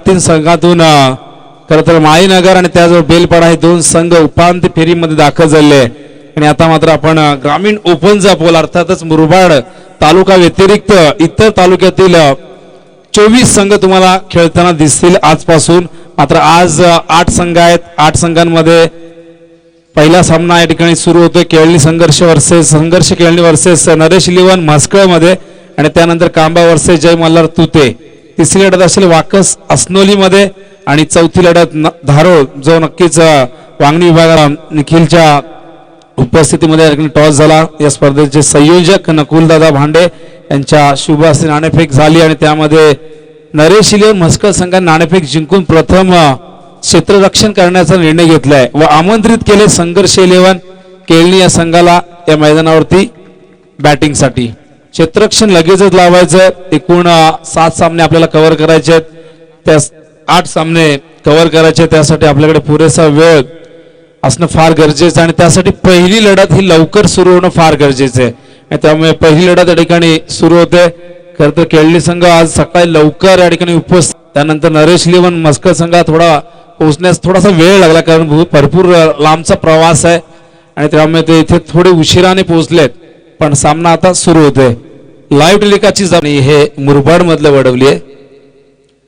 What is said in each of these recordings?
तीन संघातून खरं तर माळीनगर आणि त्याचबरोबर बेलपाडा हे दोन संघ उपांत्य फेरीमध्ये दाखल झाले आणि आता मात्र आपण ग्रामीण ओपनचा पोल अर्थातच मुरबाड तालुका व्यतिरिक्त इतर तालुक्यातील 24 संघ तुम्हाला खेळताना दिसतील आजपासून. मात्र आज 8 संघ आहेत. 8 संघांमध्ये पहिला सामना या ठिकाणी सुरू होतोय. केळणी संघर्ष केळणी वर्सेस नरेश इलेव्हन म्हसकळ मध्ये आणि त्यानंतर कांबा वर्सेस जय मल्हार तुते. तिसरी लढत असेल वाकस अस्नोली मध्ये आणि चौथी लढत धारोळ जो नक्कीच वांगणी विभागाला निखिलच्या उपस्थितीमध्ये टॉस झाला. या स्पर्धेचे संयोजक नकुलदादा भांडे यांच्या शुभ हस्ते नाणेफेक झाली आणि त्यामध्ये नरेश इलेव्हन म्हसकळ संघाने नाणेफेक जिंकून प्रथम क्षेत्ररक्षण करण्याचा निर्णय घेतलाय व आमंत्रित केले संघर्ष इलेव्हन केळणी या संघाला या मैदानावरती बॅटिंगसाठी. क्षेत्ररक्षण लगेचच लावायचं. एकूण 7 सामने आपल्याला कव्हर करायचे आहेत. त्या 8 सामने कव्हर करायचे त्यासाठी आपल्याकडे पुरेसा वेळ असणं फार गरजेचं आहे आणि त्यासाठी पहिली लढत ही लवकर सुरू होणं फार गरजेचं आहे. त्यामुळे पहिली लढत या ठिकाणी सुरू होते. खरं तर केळणी संघ आज सकाळी लवकर या ठिकाणी उपस्थित. त्यानंतर नरेश इलेव्हन म्हसकळ संघात पोहोचण्यास थोडासा वेळ लागला कारण भरपूर लांबचा प्रवास आहे आणि त्यामुळे ते इथे थोडे उशिराने पोहोचलेत. पण सामना आता सुरू होतोय. लाईव्ह टेलिकास्टची जबाबदारी हे मुरबाड मधलं वडवली आहे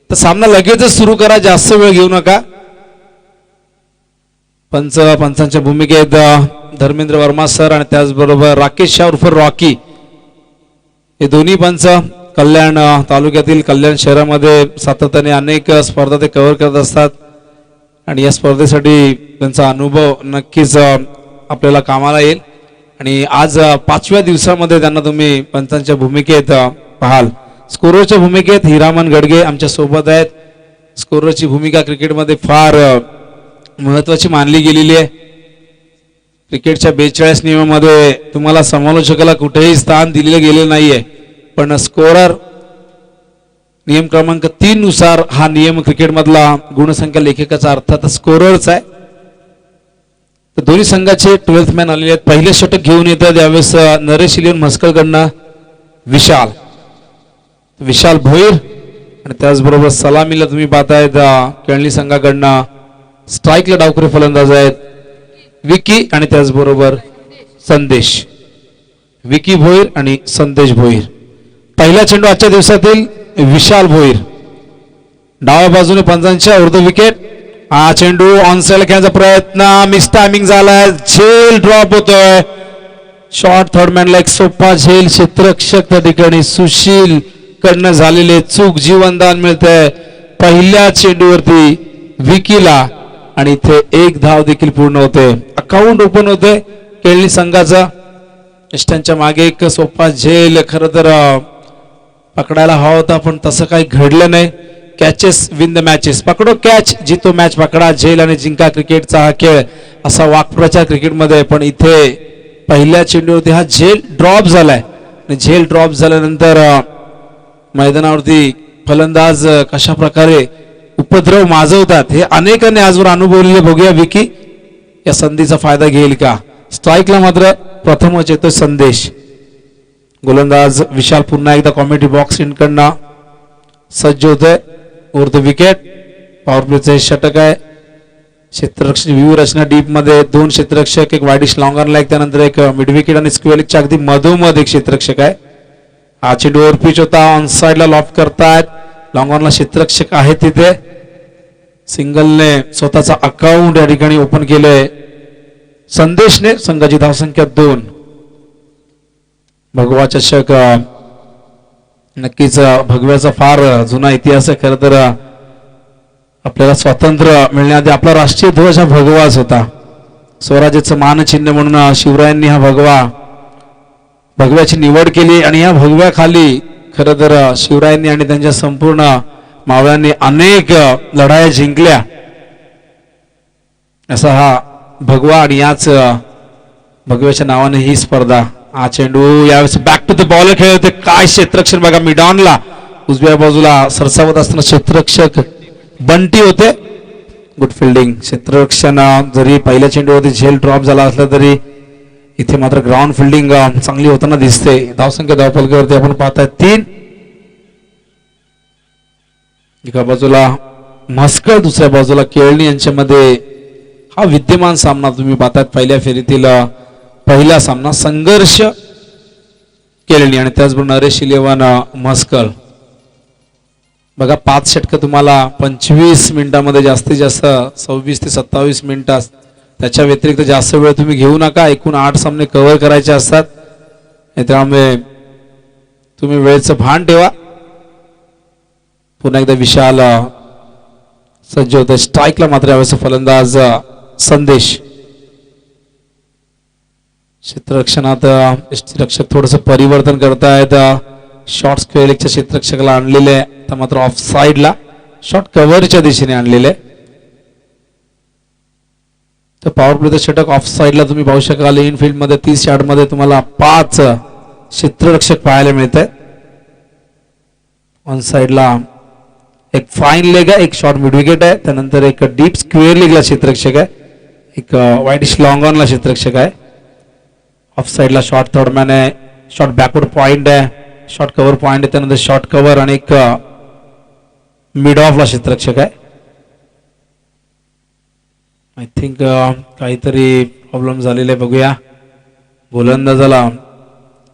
तर सामना लगेचच सुरू करा. जास्त वेळ घेऊ नका. पंचांच्या भूमिकेत धर्मेंद्र वर्मा सर आणि त्याचबरोबर राकेश शाह उर्फ रॉकी हे दोन्ही पंच कल्याण तालुक्यातील कल्याण शहरामध्ये सातत्याने अनेक स्पर्धा ते कव्हर करत असतात आणि या स्पर्धेसाठी त्यांचा अनुभव नक्कीच आपल्याला कामाला येईल. आणि आज 5व्या दिवसामध्ये त्यांना तुम्ही पंचांच्या भूमिकेत पाहाल. स्कोररच्या भूमिकेत हिरामन गडगे आमच्या सोबत आहेत. स्कोररची भूमिका क्रिकेटमध्ये फार महत्वाची मानली गेलेली आहे. क्रिकेटच्या 42 नियमामध्ये तुम्हाला समालोचकाला कुठेही स्थान दिले गेले नाहीये पण स्कोरर नियम क्रमांक 3 नुसार हा नियम क्रिकेटमधला गुणसंख्या लेखकाचा अर्थात स्कोररचा आहे. तर दोन्ही संघाचे 12th मॅन आलेले आहेत. पहिले षटक घेऊन येतात यावेळेस नरेश इलेव्हन म्हसकळकडनं विशाल भोईर आणि त्याचबरोबर सलामीला तुम्ही पाहतायत केळणी संघाकडनं स्ट्राईकला डावखुरे फलंदाज आहेत विकी आणि त्याचबरोबर संदेश. विकी भोईर आणि संदेश भोईर. पहिला चेंडू आजच्या दिवसातील विशाल भोईर डाव्या बाजूने पंचांच्या उर्ध्व विकेट. हा चेंडू ऑन साइड खेळण्याचा प्रयत्न मिस टायमिंग झालाय. झेल ड्रॉप होतोय. शॉर्ट थर्ड मॅनला एक सोपा झेल. क्षेत्ररक्षक त्या ठिकाणी सुशील कडनं झालेले चूक जीवनदान मिळतंय पहिल्या चेंडूवरती विकीला आणि इथे 1 धाव देखील पूर्ण होते. अकाउंट ओपन होते केळणी संघाचा. इष्टांच्या मागे एक सोपा झेल खरं तर पकडायला हवा होता पण तसं काही घडलं नाही. Catches win the matches. पकडो कॅच जितो मॅच पकडा. झेल आणि जिंका क्रिकेटचा हा खेळ असा वाक्प्रचार क्रिकेटमध्ये. पण इथे पहिल्या चेंडूवरती हा झेल ड्रॉप झालाय आणि झेल ड्रॉप झाल्यानंतर मैदानावरती फलंदाज कशा प्रकारे उपद्रव माजवतात हे अनेकांनी आजवर अनुभवलेले. बघूया विकी या संधीचा फायदा घेईल का. स्ट्राईकला मात्र प्रथमच येतोय संदेश. गोलंदाज विशाल पुन्हा एकदा कॉमेडी बॉक्स इनकडनं सज्ज होतोय. उर्ध्व विकेट. पॉवर प्लेचे षटक आहे. क्षेत्ररक्षण व्ह्यू रचना डीप मध्ये 2 क्षेत्ररक्षक एक वाईडिश लॉंगरला एक त्यानंतर एक मिड विकेट आणि स्क्वेअरच्या अगदी मधोमध एक क्षेत्ररक्षक आहे. हा चेंडू ओव्हर पिच होता. ऑन साइडला लॉफ्ट करतायत. लॉंगॉनला क्षेत्ररक्षक आहे तिथे. सिंगलने स्वतःचा अकाउंट या ठिकाणी ओपन केलंय संदेशने. संघाची धावसंख्या 2. भगवा चषक नक्कीच भगव्याचा फार जुना इतिहास आहे. खरं तर आपल्याला स्वातंत्र्य मिळण्याआधी आपला राष्ट्रीय ध्वज हा भगवाच होता. स्वराज्याचं मानचिन्ह म्हणून शिवरायांनी हा भगव्याची निवड केली आणि या भगव्याखाली खरं तर शिवरायांनी आणि त्यांच्या संपूर्ण मावळ्यांनी अनेक लढाया जिंकल्या. असा हा भगवा आणि याच भगव्याच्या नावाने ही स्पर्धा. हा चेंडू यावेळेस बॅक टू द बॉल खेळ होते. काय क्षेत्ररक्षण बघा. मिडॉनला उजव्या बाजूला सरसावत असताना क्षेत्ररक्षक बंटी होते. Good fielding. क्षेत्ररक्षण जरी पहिल्या चेंडूवरती झेल ड्रॉप झाला असला तरी इथे मात्र ग्राउंड फिल्डिंग चांगली होताना दिसते. धावसंख्या धावफलकावरती आपण पाहताय 3. एका बाजूला म्हस्कळ दुसऱ्या बाजूला केळणी यांच्यामध्ये हा विद्यमान सामना तुम्ही पाहतात. पहिल्या फेरीतील पहिला सामना संघर्ष केळणी आणि त्याचबरोबर नरेश इलेव्हन म्हस्कळ. बघा 5 षटकं तुम्हाला 25 मिनिटांमध्ये जास्तीत जास्त 26 ते 27 मिनिटं. त्याच्या व्यतिरिक्त जास्त वेळ तुम्ही घेऊ नका. एकूण 8 सामने कव्हर करायचे असतात. त्यामुळे तुम्ही वेळेचं भान ठेवा. पुन्हा एकदा विशाल सज्ज होते. स्ट्राईकला मात्र यावेळेस फलंदाज संदेश. क्षेत्ररक्षणात रक्षक थोडस परिवर्तन करतायत. शॉर्ट स्क्वेअर लेगच्या क्षेत्ररक्षकाला आणलेले आहे, तर मात्र ऑफ साइडला शॉर्ट कव्हरच्या दिशेने आणलेले. तर पॉवर प्लेचं षटक ऑफ साइडला तुम्ही पाहू शकाल. इनफिल्ड मध्ये 30 यार्ड मध्ये तुम्हाला 5 क्षेत्ररक्षक पाहायला मिळत आहेत. ऑन साइडला एक फाईन लेग आहे, एक शॉर्ट मिड विकेट आहे, त्यानंतर एक डीप स्क्वेअर लेगला क्षेत्ररक्षक आहे, एक वाईडिश लॉंग ऑनला क्षेत्ररक्षक आहे. ऑफ साइडला शॉर्ट थर्डमॅन आहे, शॉर्ट बॅकवर्ड पॉइंट आहे, शॉर्ट कव्हर पॉइंट आहे, त्यानंतर शॉर्ट कव्हर आणि एक मिड ऑफला क्षेत्ररक्षक आहे. आय थिंक काहीतरी प्रॉब्लेम झालेला आहे. बघूया. गोलंदाजाला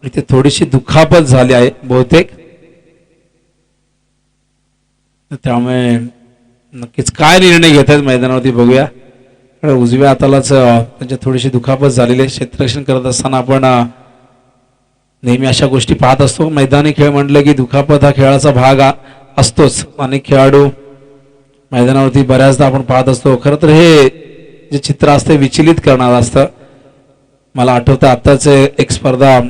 इथे थोडीशी दुखापत झाली आहे बहुतेक. त्यामुळे नक्कीच काय निर्णय घेत आहेत मैदानावरती बघूया. उजव्या हातालाच त्यांच्या थोडीशी दुखापत झालेली आहे. क्षेत्ररक्षण करत असताना आपण नेहमी अशा गोष्टी पाहत असतो. मैदानी खेळ म्हटलं की दुखापत हा खेळाचा भाग असतोच. अनेक खेळाडू मैदानावरती बऱ्याचदा आपण पाहत असतो. खरं तर हे जे चित्र असते विचलित करणारं असतं. मला आठवतं आत्ताच एक स्पर्धा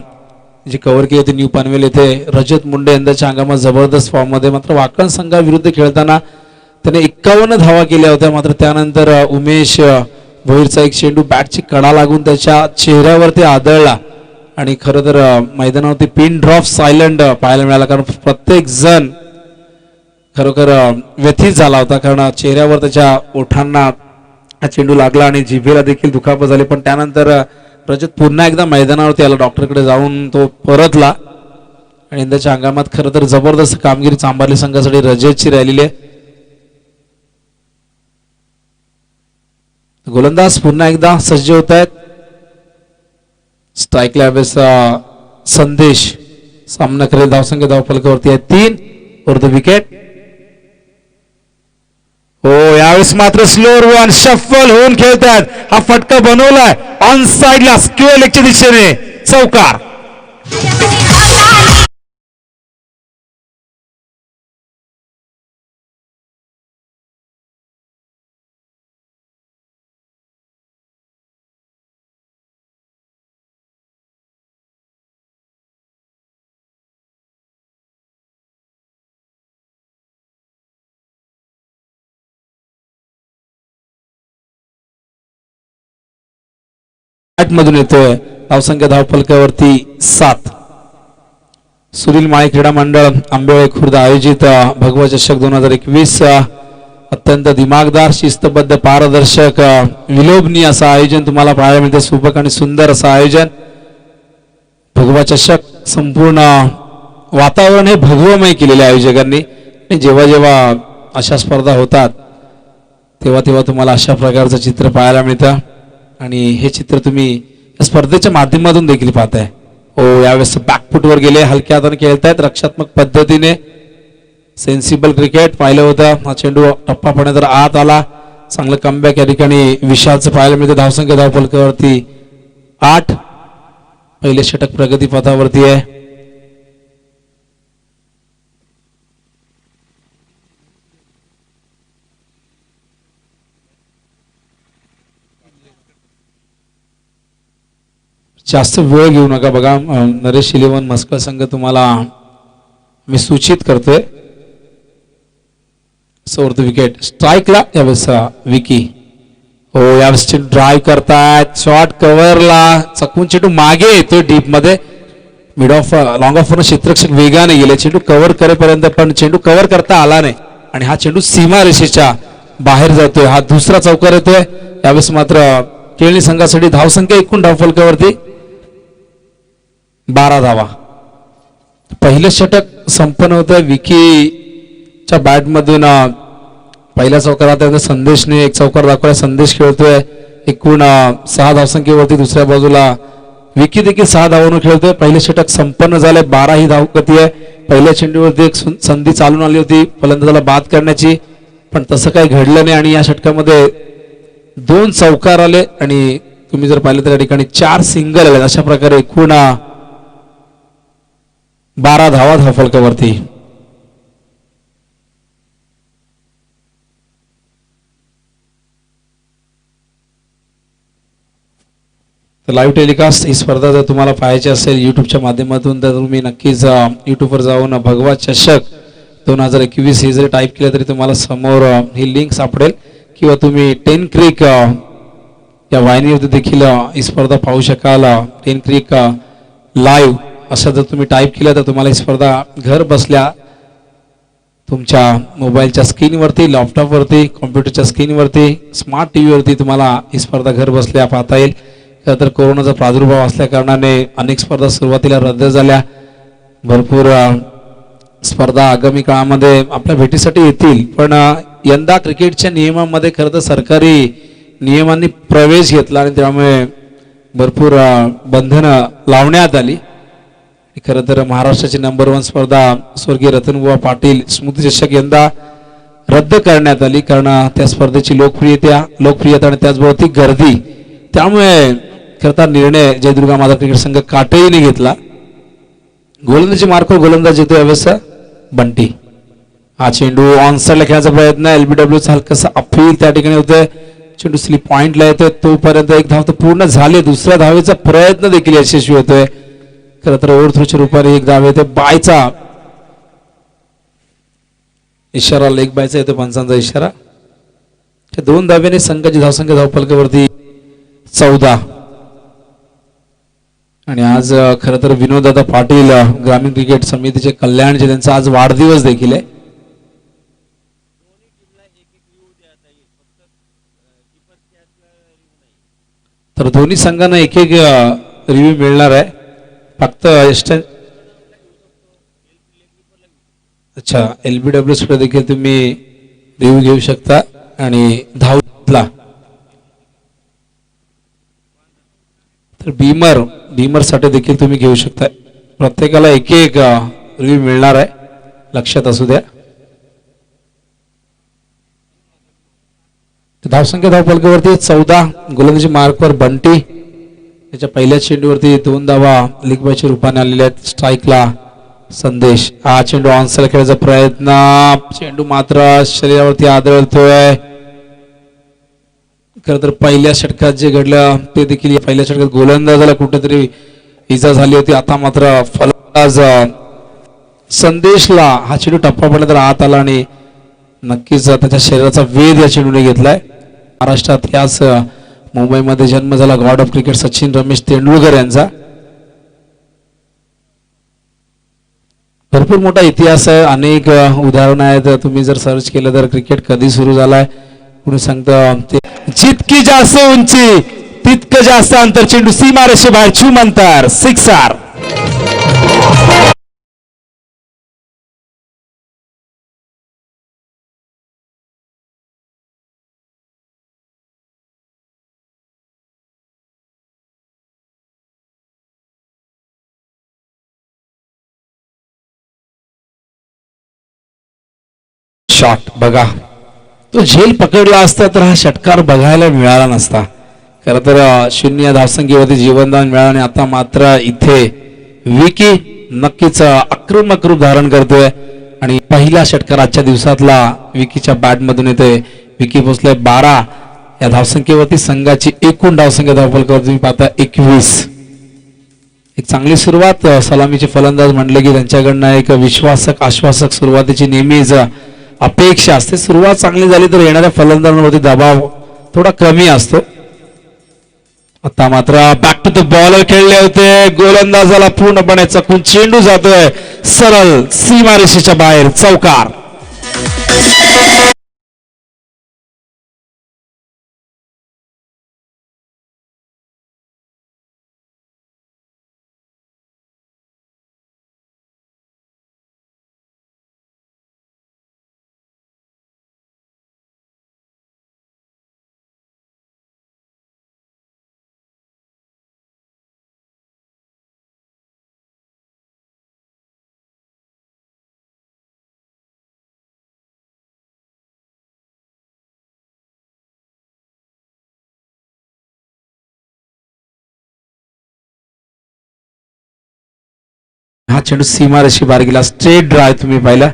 जी कव्हर केली होती न्यू पनवेल येथे. रजत मुंडे यंदाच्या अंगामध्ये जबरदस्त फॉर्ममध्ये. मात्र वाकण संघाविरुद्ध खेळताना त्याने 51 धावा केल्या होत्या. मात्र त्यानंतर उमेश भोईरचा एक चेंडू बॅटची कडा लागून त्याच्या चेहऱ्यावरती आदळला आणि खरं तर मैदानावरती पिन ड्रॉप सायलेंट पाहायला मिळाला. कारण प्रत्येक जण खरोखर व्यथित झाला होता, कारण चेहऱ्यावर त्याच्या ओठांना हा चेंडू लागला आणि जिभेला देखील दुखापत झाली. पण त्यानंतर रजत पुन्हा एकदा मैदानावरती आला. डॉक्टरकडे जाऊन तो परतला आणि यंदाच्या हंगामात खरं तर जबरदस्त कामगिरी चांभारली संघासाठी रजतची राहिलेली आहे. गोलंदाज पुन्हा एकदा सज्ज होत आहेत. स्ट्राईकला यावेळेस संदेश. सामना करेल. धावसंख्या धावफलकावरती आहे 3 फॉर द विकेट. हो, यावेळेस मात्र स्लोअर वन शफल होऊन खेळतात. हा फटका बनवलाय ऑन साइडला स्क्वेअर लेगच्या दिशेने. चौकार. मधून येतोय. धावसंख्या धावफलकावरती 7. सुनील माळी क्रीडा मंडळ आंबेवळे खुर्द आयोजित भगवा चषक 2021 अत्यंत दिमागदार, शिस्तबद्ध, पारदर्शक, विलोभनीय असं आयोजन तुम्हाला पाहायला मिळते. सुबक आणि सुंदर असं आयोजन. भगवा चषक संपूर्ण वातावरण हे भगवमय केलेले आयोजकांनी. जेव्हा जेव्हा अशा स्पर्धा होतात तेव्हा तेव्हा तुम्हाला अशा प्रकारचं चित्र पाहायला मिळतं आणि हे चित्र तुम्ही या स्पर्धेच्या माध्यमातून देखील पाहताय. हो, यावेळेस बॅकफुटवर गेले, हलक्या हाताने खेळतायत, रक्षात्मक पद्धतीने. सेन्सिबल क्रिकेट पाहिलं होतं. हा चेंडू टप्पापणे तर आत आला. चांगलं कमबॅक या ठिकाणी विशालचं पाहायला मिळतं. धावसंख्या धावफलकावरती 8. पहिले षटक प्रगती पथावरती आहे. जास्त वेळ घेऊ नका. बघा, नरेश इलेव्हन म्हस्कळ संघ तुम्हाला मी सूचित करतोय. सोर्थ विकेट. स्ट्राईकला यावेळेस विकी. हो, यावेळेस ड्राईव्ह करतायत. शॉर्ट कव्हरला चकून चेंडू मागे येतोय डीप मध्ये. मिड ऑफ लॉंग ऑफ वरून क्षेत्ररक्षक वेगाने गेले. चेंडू कव्हर करेपर्यंत पण चेंडू कव्हर करता आला नाही आणि हा चेंडू सीमा रेषेच्या बाहेर जातोय. हा दुसरा चौकार येतोय. यावेळेस मात्र केळणी संघासाठी धावसंख्या एकूण धावफलकावरती 12 धावा. पहिलं षटक संपन्न होतं. विकीच्या बॅटमधून पहिल्या चौकारात त्यानंतर संदेशने एक चौकार दाखवला. संदेश खेळतोय एकूण 6 धावसंख्येवरती. दुसऱ्या बाजूला विकी देखील 6 धावांवर खेळतोय. पहिले षटक संपन्न झाले. 12 ही धावगती आहे. पहिल्या चेंडूवरती एक संधी चालून आली होती फलंदाजाला बाद करण्याची, पण तसं काही घडलं नाही आणि या षटकामध्ये 2 चौकार आले आणि तुम्ही जर पाहिलं तर या ठिकाणी 4 सिंगल आले. अशा प्रकारे एकूण 12 धावा धावफलकावरती. तर लाईव्ह टेलिकास्ट ही स्पर्धा जर तुम्हाला पाहायची असेल युट्यूबच्या माध्यमातून तर तुम्ही नक्कीच युट्यूबवर जाऊन भगवा चषक 2021 हे जरी टाईप केलं तरी तुम्हाला समोर ही लिंक सापडेल, किंवा तुम्ही 10 क्रिक या वाहिनीवरती देखील ही स्पर्धा पाहू शकाल. 10 क्रिक लाईव्ह असं जर तुम्ही टाईप केलं तर तुम्हाला ही स्पर्धा घर बसल्या तुमच्या मोबाईलच्या स्क्रीनवरती, लॅपटॉपवरती, कॉम्प्युटरच्या स्क्रीनवरती, स्मार्ट टी व्हीवरती तुम्हाला ही स्पर्धा घर बसल्या पाहता येईल. तर कोरोनाचा प्रादुर्भाव असल्या कारणाने अनेक स्पर्धा सुरुवातीला रद्द झाल्या. भरपूर स्पर्धा आगामी काळामध्ये आपल्या भेटीसाठी येतील, पण यंदा क्रिकेटच्या नियमामध्ये खरं तर सरकारी नियमांनी प्रवेश घेतला आणि त्यामुळे भरपूर बंधनं लावण्यात आली. खरं तर महाराष्ट्राची नंबर 1 स्पर्धा स्वर्गीय रतनबुवा पाटील स्मृती चषक यंदा रद्द करण्यात आली, कारण त्या स्पर्धेची लोकप्रियता आणि त्याचबरोबर ती गर्दी, त्यामुळे खरं निर्णय जयदुर्गा माता क्रिकेट संघ काटेईने घेतला. गोलंदाजी मार्को गोलंदाज येतो यावेळेस बंटी. हा चेंडू ऑन साइडला खेळायचा प्रयत्न, LBW हलकासा अपील त्या ठिकाणी होतोय. चेंडू स्लिप पॉइंटला येतोय, तोपर्यंत एक धाव तर पूर्ण झाली. दुसऱ्या धावेचा प्रयत्न देखील यशस्वी होतोय. खरं तर ओव्हर थ्रोच्या रूपाने एक धाव येते. बायचा इशारा, लेग बायचा येतो पंचांचा इशारा. 2 धावेने संघाची धावसंख्या धावफलकावरती 14. आणि आज खरं तर विनोददादा पाटील ग्रामीण क्रिकेट समितीचे कल्याणचे त्यांचा आज वाढदिवस देखील आहे. तर दोन्ही संघांना एक रिव्ह्यू मिळणार आहे. फक्त अच्छा, LBW कडे देखील तुम्ही रिव्ह्यू घेऊ शकता आणि धावला तर बीमर साठी देखील तुम्ही घेऊ शकता. प्रत्येकाला एक रिव्ह्यू मिळणार आहे, लक्षात असू द्या. धावसंख्या धावफलकावरती 14. गोलंदाजी मार्कवर बंटी, त्याच्या पहिल्या चेंडूवरती 2 धावा लीग बॉयच्या रूपाने आलेल्या आहेत. स्ट्राईकला संदेश. हा चेंडू ऑनसाइड खेळायचा प्रयत्न, चेंडू मात्र शरीरावरती आदळतोय. खरं तर पहिल्या षटकात जे घडलं ते देखील पहिल्या षटकात गोलंदाजाला कुठेतरी इजा झाली होती. आता मात्र फलंदाज संदेशला हा चेंडू टप्पा पडला तर आत आला आणि नक्कीच त्याच्या शरीराचा वेध या चेंडूने घेतलाय. महाराष्ट्रात याच मुंबईमध्ये जन्म झाला God of cricket Sachin Ramesh Tendulkar यांचा. भरपूर मोठा इतिहास आहे, अनेक उदाहरणं आहेत. तुम्ही जर सर्च केलं तर क्रिकेट कधी सुरू झालाय कोणी सांगतं ते. जितकी जास्त उंची तितकं जास्त अंतर. चेंडू सीमारेषे बाहेर, छूम अंतर, 6 शॉट. बघा, तो झेल पकडला असता तर हा षटकार बघायला मिळाला नसता. खरं तर 0 धावसंख्येवरती जीवनदान मिळालं आणि आता मात्र इथे विकी नक्कीच आक्रमक रूप धारण करतोय आणि पहिला षटकार आजच्या दिवसातला विकीच्या बॅटमधून येतोय. विकी पोचले 12 या धावसंख्येवरती. संघाची एकूण धावसंख्या धावफलकावर तुम्ही पाहता 21. एक चांगली सुरुवात. सलामीचे फलंदाज म्हटले की त्यांच्याकडनं एक विश्वासक आश्वासक सुरुवातीची नेहमीच अपेक्षा असते. सुरुवात चांगली झाली तर येणाऱ्या फलंदाजांवरती दबाव थोडा कमी असतो. आता मात्र बॅक टू द बॉलर खेळले होते. गोलंदाजाला पूर्णपणे चकून चेंडू जातोय सरळ सीमारेषेच्या बाहेर, चौकार. हा चेंडू सीमारेषी बार गेला. स्ट्रेट ड्राईव्ह तुम्ही पाहिला.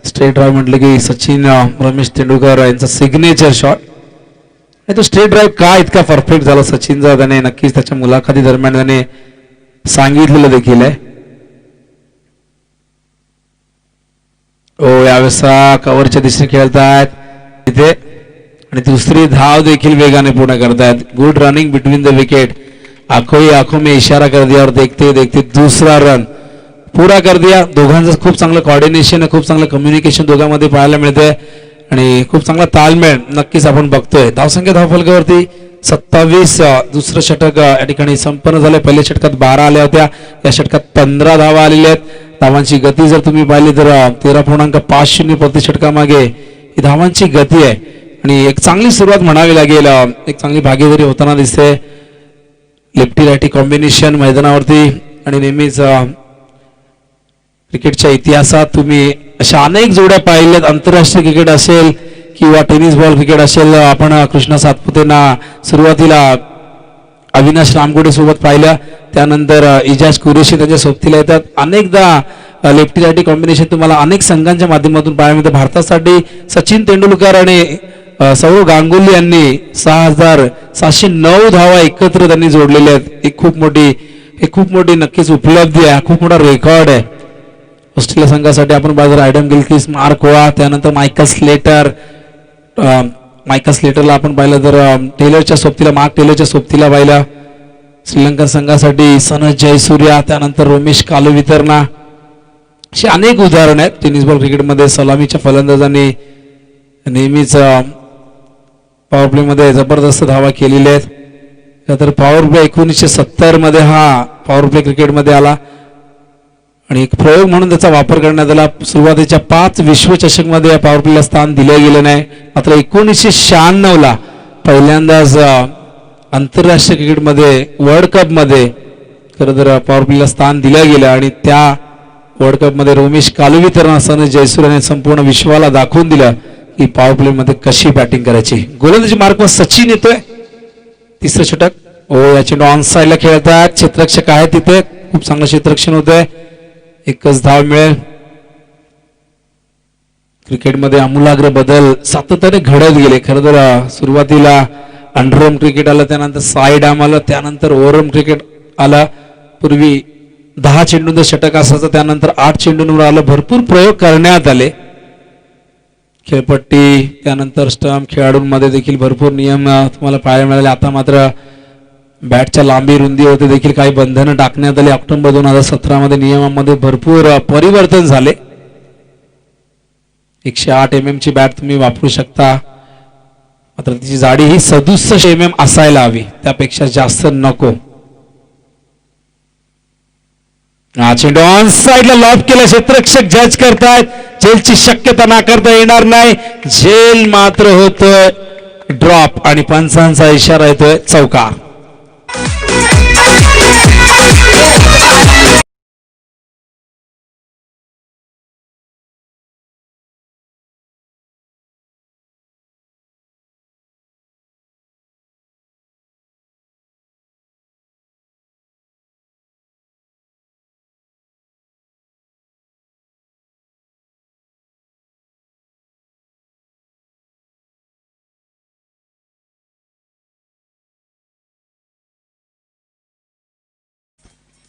स्ट्रेट ड्राईव्ह म्हटलं की सचिन रमेश तेंडुलकर यांचा सिग्नेचर शॉट. तो स्ट्रेट ड्राईव्ह का इतका परफेक्ट झाला सचिनचा त्याने नक्कीच त्याच्या मुलाखती दरम्यान त्याने सांगितलेलं देखील आहे. यावेळेस कव्हरच्या दिशेने खेळतायत तिथे आणि दुसरी धाव देखील वेगाने पूर्ण करतायत. Good running between the wicket. आंखों ही आंखों में इशारा कर दिया और देखते देखते दूसरा रन पूरा कर दिया. दोघांचं खूप चांगलं कॉर्डिनेशन आहे, खूप चांगलं कम्युनिकेशन दोघांमध्ये पाहायला मिळतंय आणि खूप चांगला ताळमेळ नक्कीच आपण बघतोय. धावसंख्या धावफलकावरती 27. दुसरं षटक या ठिकाणी संपन्न झालंय. पहिल्या षटकात 12 आल्या होत्या, या षटकात 15 धावा आलेल्या आहेत. धावांची गती जर तुम्ही पाहिली तर 13.50 प्रति षटकामागे ही धावांची गती आहे आणि एक चांगली सुरुवात म्हणावी लागेल. एक चांगली भागीदारी होताना दिसते लेफ्टी रायटी कॉम्बिनेशन मैदानावरती आणि नेहमीच क्रिकेटच्या इतिहासात तुम्ही अशा अनेक जोड्या पाहिल्यात. आंतरराष्ट्रीय क्रिकेट असेल किंवा टेनिस बॉल क्रिकेट असेल. आपण कृष्णा सातपुतेंना सुरुवातीला अविनाश रामगोडे सोबत पाहिल्या, त्यानंतर इजाज कुरेशी त्यांच्या सोबतीला येतात. अनेकदा लेफ्टी रायटी कॉम्बिनेशन तुम्हाला अनेक संघांच्या माध्यमातून पाहायला मिळतं. भारतासाठी सचिन तेंडुलकर आणि सौरव गांगुली यांनी 6,709 धावा एकत्र त्यांनी जोडलेल्या आहेत. एक खूप मोठी नक्कीच उपलब्धी आहे, खूप मोठा रेकॉर्ड आहे. ऑस्ट्रेलिया संघासाठी आपण बाजार ॲडम गिलक्रिस्ट, मार्क ओवा, त्यानंतर मायकल स्लेटरला आपण पाहिलं तर मार्क टेलरच्या सोबतीला पाहिलं. श्रीलंकन संघासाठी सनथ जयसूर्या, त्यानंतर रोमेश कालुवितरणा, अशी अनेक उदाहरण आहेत. टेनिस बॉल क्रिकेटमध्ये सलामीच्या फलंदाजांनी नेहमीच पॉवर प्ले मध्ये जबरदस्त धावा केलेल्या आहेत. तर पॉवर प्ले 1970 मध्ये हा पॉवर प्ले क्रिकेटमध्ये आला आणि एक प्रयोग म्हणून त्याचा वापर करण्यात आला. सुरुवातीच्या 5 विश्वचषक मध्ये या पॉवर प्लेला स्थान दिले गेले नाही. मात्र 1996 पहिल्यांदाच आंतरराष्ट्रीय क्रिकेटमध्ये वर्ल्ड कप मध्ये खरं तर पॉवर प्लेला स्थान दिलं गेलं आणि त्या वर्ल्ड कप मध्ये रोमेश कालुवितरणा, सनथ जयसूर्याने संपूर्ण विश्वाला दाखवून दिलं की पॉवर प्ले मध्ये कशी बॅटिंग करायची. गोलंदाजी मार्कवर सचिन येतोय. तिसरं षटक. या चेंडू ऑन साईडला खेळतात. क्षेत्ररक्षक आहे तिथे, खूप चांगलं क्षेत्ररक्षण होतंय. एकच धाव मिळेल. क्रिकेटमध्ये आमूलाग्र बदल सातत्याने घडत गेले. खरं तर सुरुवातीला अंडरआर्म क्रिकेट आलं, त्यानंतर साईड आर्म आलं, त्यानंतर ओव्हरआर्म क्रिकेट आलं. पूर्वी 10 चेंडूंचं षटक असायचं, त्यानंतर 8 चेंडूंवर आलं. भरपूर प्रयोग करण्यात आले. खेळपट्टी, त्यानंतर स्टंप, खेळाडूंमध्ये देखील भरपूर नियम तुम्हाला पाहायला मिळाले. आता मात्र बॅटच्या लांबी रुंदीवरती देखील काही बंधनं टाकण्यात आली. ऑक्टोबर 2017 मध्ये नियमांमध्ये भरपूर परिवर्तन झाले. 108 mm ची बॅट तुम्ही वापरू शकता, मात्र तिची जाडी ही 67 mm असायला हवी, त्यापेक्षा जास्त नको. चेंडू ऑन साईडला लॉब केला. क्षेत्ररक्षक जज करतायत. झेलची शक्यता नाकारता येणार नाही. झेल मात्र होतोय ड्रॉप आणि पंचांचा इशारा येतोय चौकार.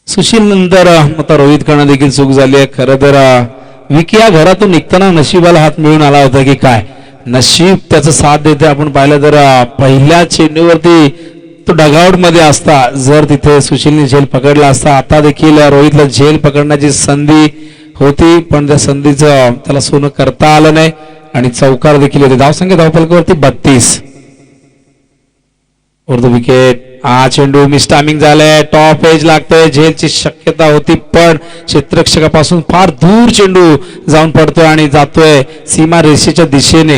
सुशील नंतर आता रोहित करणं देखील चूक झाली आहे. खरं तर विकी या घरातून निघताना नशिबाला हात मिळून आला होता की काय, नशीब त्याचा साथ देते. आपण पाहिलं तर पहिल्या चेंडूवरती तो डगआउट मध्ये असता जर तिथे सुशीलने झेल पकडला असता. आता देखील रोहितला झेल पकडण्याची संधी होती, पण त्या संधीचं त्याला सोनं करता आलं नाही आणि चौकार देखील होते. धावसंख्या धावफलकावरती 32. उर्दू विकेट. चेंडू मिस टायमिंग झालाय. टॉप एज लागतोय. झेलची शक्यता होती, पण क्षेत्ररक्षकापासून फार दूर चेंडू जाऊन पडतोय आणि जातोय सीमा रेषेच्या दिशेने.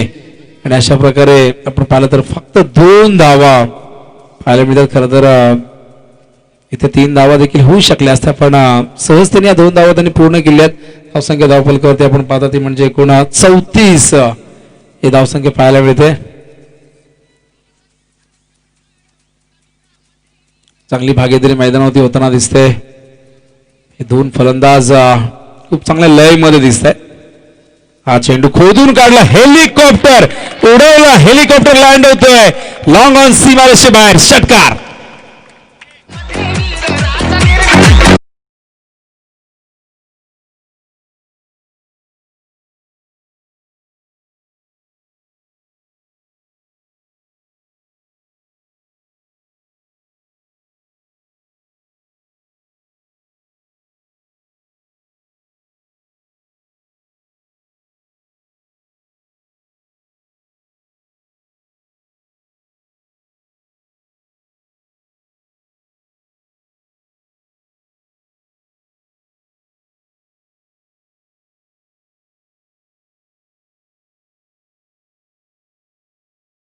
आणि अशा प्रकारे आपण पाहिलं तर फक्त 2 धावा पाहायला मिळतात. खरं तर इथे 3 धावा देखील होऊ शकल्या असत्या, पण सहजतेने या 2 धावा त्यांनी पूर्ण केल्यात. धावसंख्या धावफलकावरती आपण पाहता ती म्हणजे एकूण 34 हे धावसंख्या पाहायला मिळते. चांगली भागीदारी मैदानावरती होताना दिसते. हे दोन फलंदाज खूप चांगल्या लय मध्ये दिसत आहेत. हा चेंडू खोदून काढला, हेलिकॉप्टर उडवला, हेलिकॉप्टर लँड होतोय लॉंग ऑन सीमारेषे बाहेर, षटकार.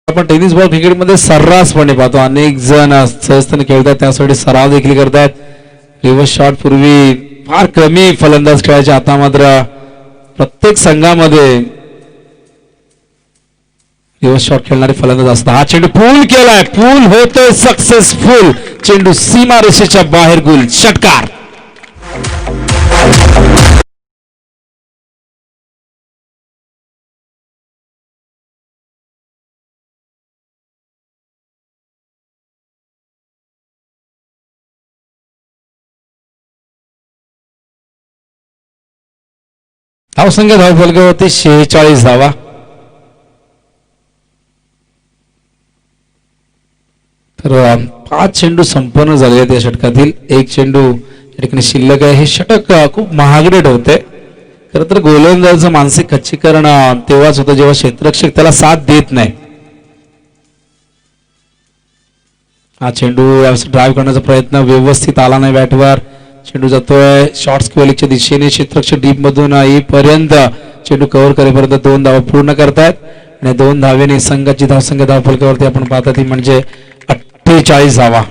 आपण टेनिस बॉल क्रिकेटमध्ये सर्रासपणे पाहतो, अनेक जण सहजतेने खेळतात, त्यासाठी सराव देखील करतात. रिव्हर्स शॉट पूर्वी फार कमी फलंदाज खेळायचे, आता मात्र प्रत्येक संघामध्ये रिव्हर्स शॉट खेळणारे फलंदाज असतात. हा चेंडू पूल केलाय, पूल होतोय सक्सेसफुल, चेंडू सीमारेषेच्या बाहेर, गुल, षटकार. धावसंख्या धावफलकावरती 46 धावा. तर 5 चेंडू संपन्न झाले त्या षटकातील, एक चेंडू या ठिकाणी शिल्लक आहे. हे षटक खूप महागडे ठरते. खरं तर गोलंदाजाचं मानसिक खच्चीकरण तेव्हाच होतं जेव्हा क्षेत्ररक्षक त्याला साथ देत नाही. हा चेंडू ड्राईव्ह करण्याचा प्रयत्न व्यवस्थित आला नाही बॅटवर, चेंडू जातोय शॉर्ट स्क्वेअरच्या दिशेने, क्षेत्ररक्षक डीप मधून येईपर्यंत चेंडू कव्हर करेपर्यंत 2 धावा पूर्ण करतायत आणि 2 धावेने संघाची धावसंख्या धावफलकावरती आपण पाहता ती म्हणजे 48 धावा.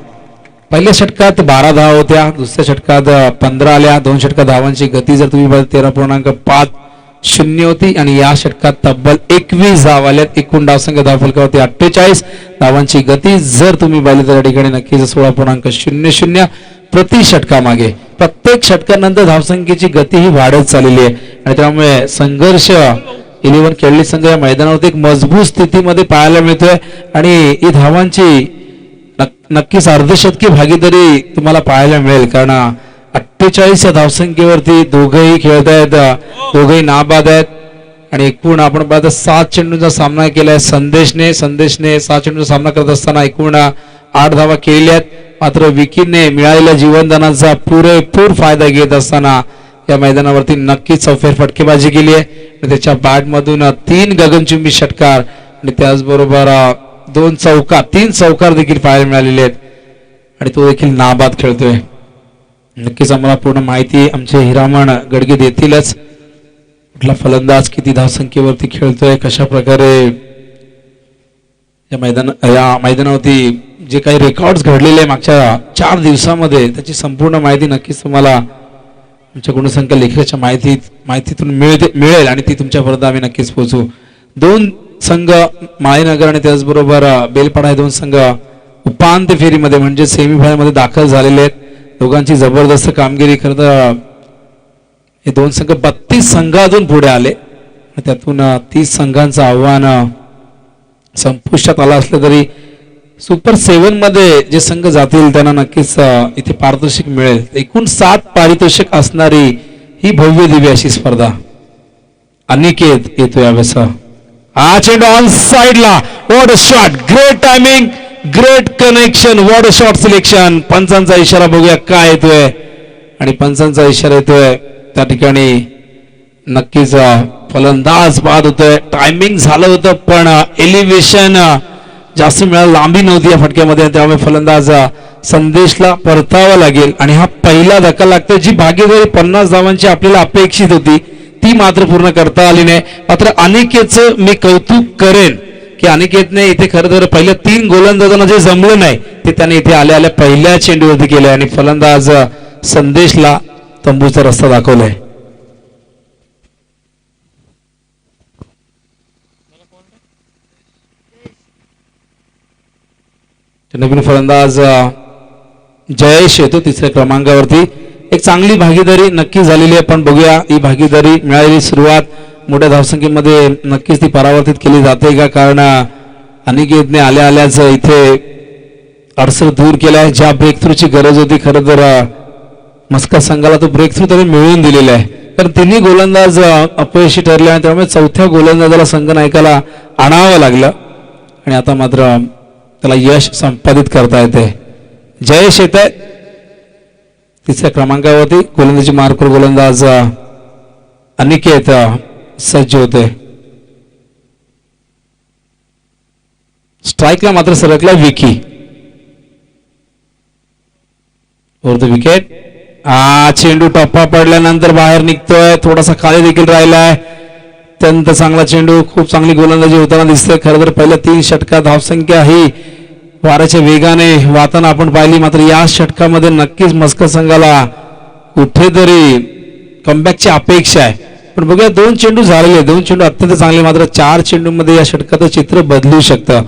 पहिल्या षटकात 12 धावा होत्या, दुसऱ्या षटकात 15 आल्या. 2 षटकात धावांची गती जर तुम्ही बघता 13.50 होती आणि या षटकात तब्बल 21 धावा आल्यात. एकूण धावसंख्या धावफलकावरती 48, धावांची गती जर तुम्ही पाहिली तर या ठिकाणी नक्कीच 16.00 प्रति षटकामागे. प्रत्येक षटकानंतर धावसंख्येची गती ही वाढत चाललेली आहे आणि त्यामुळे संघर्ष 11 केरळी संघ या मैदानावरती एक मजबूत स्थितीमध्ये पाहायला मिळतोय आणि ही धावांची नक्कीच अर्धशतकी भागीदारी तुम्हाला पाहायला मिळेल, कारण 48 या धावसंख्येवरती दोघंही खेळत आहेत, दोघंही नाबाद आहेत आणि एकूण आपण पाहता 7 चेंडूंचा सामना केलाय संदेशने 7 चेंडूंचा सामना करत असताना एकूण 8 धावा केलेल्या आहेत. मात्र विकीने मिळालेल्या जीवनदानाचा पुरेपूर फायदा घेत असताना या मैदानावरती नक्कीच चौफेर फटकेबाजी केली आहे आणि त्याच्या बॅटमधून 3 गगनचुंबी षटकार आणि त्याचबरोबर 3 चौकार देखील पाहायला मिळालेले आहेत आणि तो देखील नाबाद खेळतोय. नक्कीच आम्हाला पूर्ण माहिती आमचे हिरामण गडगे देतीलच, कुठला फलंदाज किती धावसंख्येवरती खेळतोय, कशा प्रकारे या मैदानावरती जे काही रेकॉर्ड्स घडलेले मागच्या 4 दिवसामध्ये त्याची संपूर्ण माहिती नक्कीच तुम्हाला आमच्या गुणसंख्या लेखकाच्या माहितीतून मिळेल आणि ती तुमच्यापर्यंत आम्ही नक्कीच पोहोचू. 2 संघ माळीनगर आणि त्याचबरोबर बेलपाडा हे 2 संघ उपांत्य फेरीमध्ये म्हणजे सेमीफायनल मध्ये दाखल झालेले आहेत. दोघांची जबरदस्त कामगिरी. खरं तर हे 2 संघ 32 संघातून पुढे आले, त्यातून 30 संघांचं आव्हान संपुष्टात आलं असलं तरी सुपर 7 मध्ये जे संघ जातील त्यांना नक्कीच इथे पारितोषिक मिळेल. एकूण 7 पारितोषिक असणारी ही भव्य दिव्य अशी स्पर्धा. अनिकेत येतो यावेळेस. हा चेंडू ऑन साइडला, what a shot, great timing, great connection, what a shot selection. पंचांचा इशारा बघूया काय येतोय आणि पंचांचा इशारा येतोय त्या ठिकाणी नक्कीच फलंदाज बाद होतोय. टायमिंग झालं होतं पण एलिव्हेशन जास्त मिळालं, लांबी नव्हती या फटक्यामध्ये, त्यामुळे फलंदाज संदेशला परतावा लागेल आणि हा पहिला धक्का लागतोय. जी भागीदारी 50 धावांची आपल्याला अपेक्षित होती ती मात्र पूर्ण करता आली नाही. मात्र अनिकेतचं मी कौतुक करेन की अनिकेतने इथे खरं तर पहिल्या 3 गोलंदाजांना जे जमलं नाही ते त्याने इथे आल्या पहिल्या चेंडूवरती केलंय आणि फलंदाज संदेशला तंबूचा रस्ता दाखवलाय. नवीन फलंदाज जयेश येतो 3ऱ्या क्रमांकावरती. एक चांगली भागीदारी नक्की झालेली आहे, पण बघूया ही भागीदारी मिळालेली सुरुवात मोठ्या धावसंख्येमध्ये नक्कीच ती परावर्तित केली जाते का, कारण अनिकेतने आल्या आल्याच इथे अडसर दूर केलाय. ज्या ब्रेक थ्रूची गरज होती खरं तर मस्का संघाला तो ब्रेक थ्रू त्यांनी मिळवून दिलेला आहे, कारण तिन्ही गोलंदाज अपयशी ठरले आणि त्यामुळे चौथ्या गोलंदाजाला संघ नायकाला आणावं लागलं आणि आता मात्र त्याला यश संपादित करता येते. जयेश येत आहे तिसऱ्या क्रमांकावरती, गोलंदाजी मार्कर गोलंदाज अनिकेत सज्ज होते. स्ट्राईकला मात्र सरकला विकी. विकेट. चेंडू टप्पा पडल्यानंतर बाहेर निघतोय, थोडासा खाली देखील राहिलाय. अत्यंत चांगला चेंडू, खूप चांगली गोलंदाजी होताना दिसते. खरं तर पहिल्या 3 षटकात धावसंख्या ही वाऱ्याच्या वेगाने वाहताना आपण पाहिली, मात्र या षटकामध्ये नक्कीच मस्का संघाला कुठेतरी कमबॅकची अपेक्षा आहे. पण बघूया 2 चेंडू झालेले, 2 चेंडू अत्यंत चांगले, मात्र 4 चेंडूमध्ये या षटकाचं चित्र बदलू शकतं.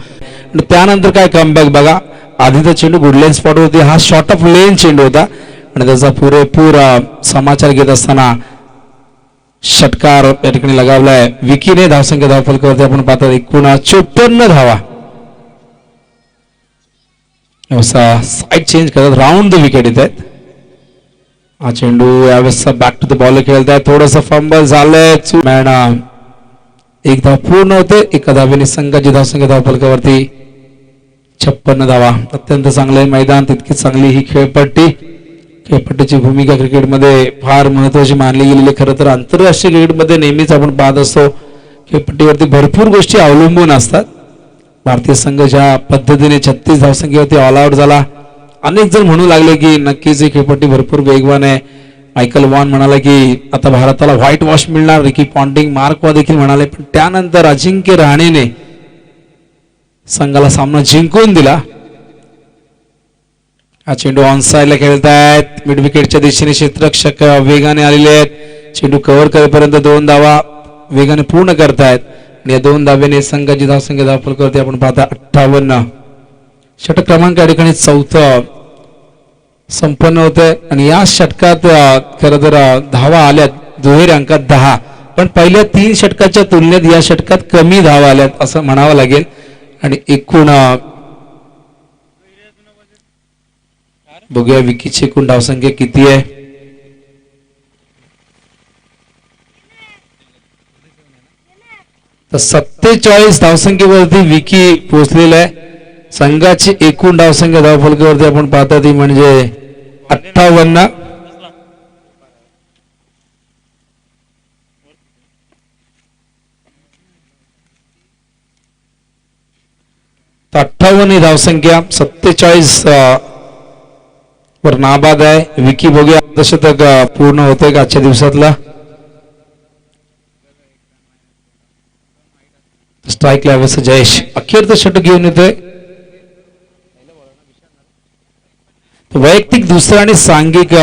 त्यानंतर काय कमबॅक बघा. आधीचा चेंडू गुडलेन स्पॉट होती, हा शॉर्ट ऑफ लेन चेंडू होता आणि त्याचा पुरेपूर समाचार घेत असताना षटकार या ठिकाणी लगावलाय विकीने. धावसंख्या धावफलकावरती आपण पाहतो 54 धावा. साईड चेंज करत राऊंड द विकेट येत आहेत. हा चेंडू यावेळेस बॅक टू द बॉल खेळत आहे, थोडस फंबल झालंय. एक धाव पूर्ण होते, एका धावेने संघाची धावसंख्या धावफलकावरती 56 धावा. अत्यंत चांगलं मैदान, तितकी चांगली ही खेळपट्टी. खेळपट्टीची भूमिका क्रिकेटमध्ये फार महत्वाची मानली गेलेली. खरं तर आंतरराष्ट्रीय क्रिकेटमध्ये नेहमीच आपण पाहत असतो खेळपट्टीवरती भरपूर गोष्टी अवलंबून असतात. भारतीय संघ ज्या पद्धतीने 36 धावसंख्येवरती ऑल आउट झाला, अनेक जण म्हणू लागले की नक्कीच ही खेळपट्टी भरपूर वेगवान आहे. मायकल वॉन म्हणाला की आता भारताला व्हाईट वॉश मिळणार. रिकी पॉन्टिंग, मार्कवा देखील म्हणाले, पण त्यानंतर अजिंक्य रहाणेने संघाला सामना जिंकून दिला. हा चेंडू ऑन साइडला खेळतायत, मिड विकेटच्या दिशेने क्षेत्ररक्षक वेगाने आलेले आहेत. चेंडू कव्हर करेपर्यंत 2 धावा वेगाने पूर्ण करतायत आणि या 2 धावेने संघाची धावसंख्या धावफलकावरती आपण पाहता 58. षटक क्रमांक या ठिकाणी 4 संपन्न होतंय आणि या षटकात खरं तर धावा आल्यात दुहेरी अंकात 10, पण पहिल्या 3 षटकाच्या तुलनेत या षटकात कमी धावा आल्यात असं म्हणावं लागेल. आणि एकूण बघूया विकीची एकूण धावसंख्या किती आहे. तर 47 धावसंख्येवरती विकी पोहोचलेला आहे. संघाची एकूण धावसंख्या धावफलकावरती आपण पाहता ती म्हणजे 58. तर 58 ही धावसंख्या 47 वर नाबाद आहे विकी. बघूया अर्धशतक पूर्ण होतंय का आजच्या दिवसातला. स्ट्राईकला यावेळेस जयेश अखेरचं षटक घेऊन येतोय. वैयक्तिक दुसरं आणि सांघिक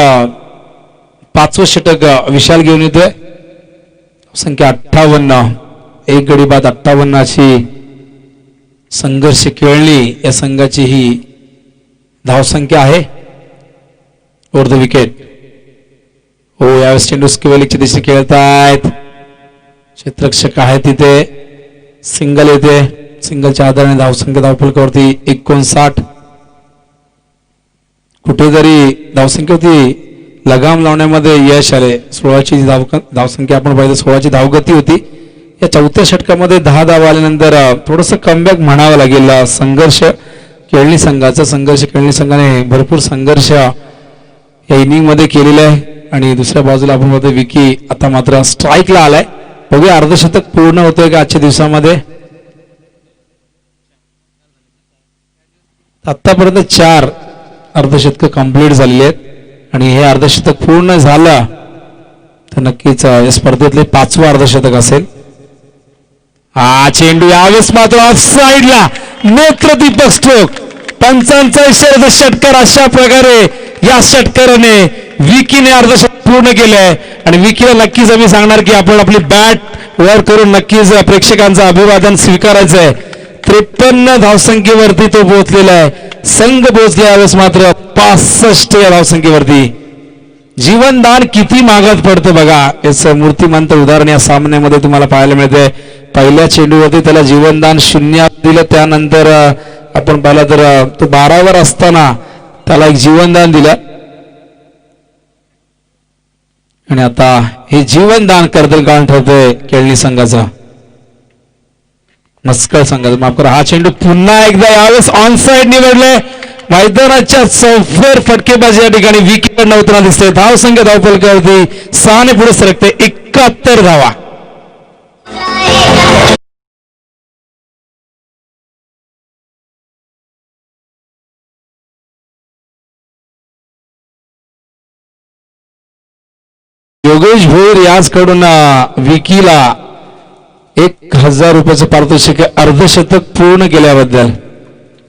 5वं षटक विशाल घेऊन येतोय. संख्या 58, एक गडी बाद 58 अशी संघर्ष खेळली या संघाची ही धावसंख्या आहे. Over the wicket. हो, यावेळेस चेंडू स्किवेलिकच्या दिशेने खेळतायत. क्षेत्ररक्षक आहे तिथे, सिंगल येते. सिंगलच्या आधाराने धावसंख्या धावफलकावरती 59. कुठेतरी धावसंख्येवरती लगाम लावण्यामध्ये यश आले. 16ची धावसंख्या आपण पाहिजे, 16ची धावगती होती. या 4थ्या षटकामध्ये 10 धावा आल्यानंतर थोडस कमबॅक म्हणावं लागेल. संघर्ष खेळणी संघाचा, संघर्ष खेळणी संघाने भरपूर संघर्ष या इनिंग मध्ये केलेला आहे. आणि दुसऱ्या बाजूला आपण बघतो विकी आता मात्र स्ट्राईकला आलाय. बघूया अर्धशतक पूर्ण होतोय का आजच्या दिवसामध्ये. आतापर्यंत 4 अर्धशतक कंप्लीट झालेली आहेत आणि हे अर्धशतक पूर्ण झालं तर नक्कीच या स्पर्धेतले 5वं अर्धशतक असेल. हा चेंडू यावेळेस मात्र ऑफ साइडला, नेत्रदीपक स्ट्रोक. पंचांचा इशारा, षटकार. अशा प्रकारे या षटकाराने विकीने अर्धशतक पूर्ण केलंय आणि विकीला नक्कीच आम्ही सांगणार की आपण आपली बॅट वर करून नक्कीच प्रेक्षकांचं अभिवादन स्वीकारायचंय. 53 धावसंख्येवरती तो पोहोचलेला आहे. संघ पोहोचले यावेळेस मात्र 65 या धावसंख्येवरती. जीवनदान किती महागात पडतं बघा. याचं मूर्तिमंत उदाहरण या सामन्यामध्ये तुम्हाला पाहायला मिळते. पहिल्या चेंडूवरती त्याला जीवनदान 0 दिलं. त्यानंतर आपण पाहिलं तर तो 12वर असताना त्याला एक जीवनदान दिलं आणि आता हे जीवनदान कर्दल काढून ठरतोय केळणी संघाचा, मस्कळ संघाचा माफ करा. हा चेंडू पुन्हा एकदा यावेळेस ऑन साइड निवडले. मैदानाच्या चौफेर फटकेबाजी या ठिकाणी विकेट होताना दिसते. धावसंख्या धावफलकावरती 6 ने पुढे सरकते. 71 धावा. योगेश भोईर याचकडून विकीला 1000 रुपयाचं पारितोषिक अर्धशतक पूर्ण केल्याबद्दल.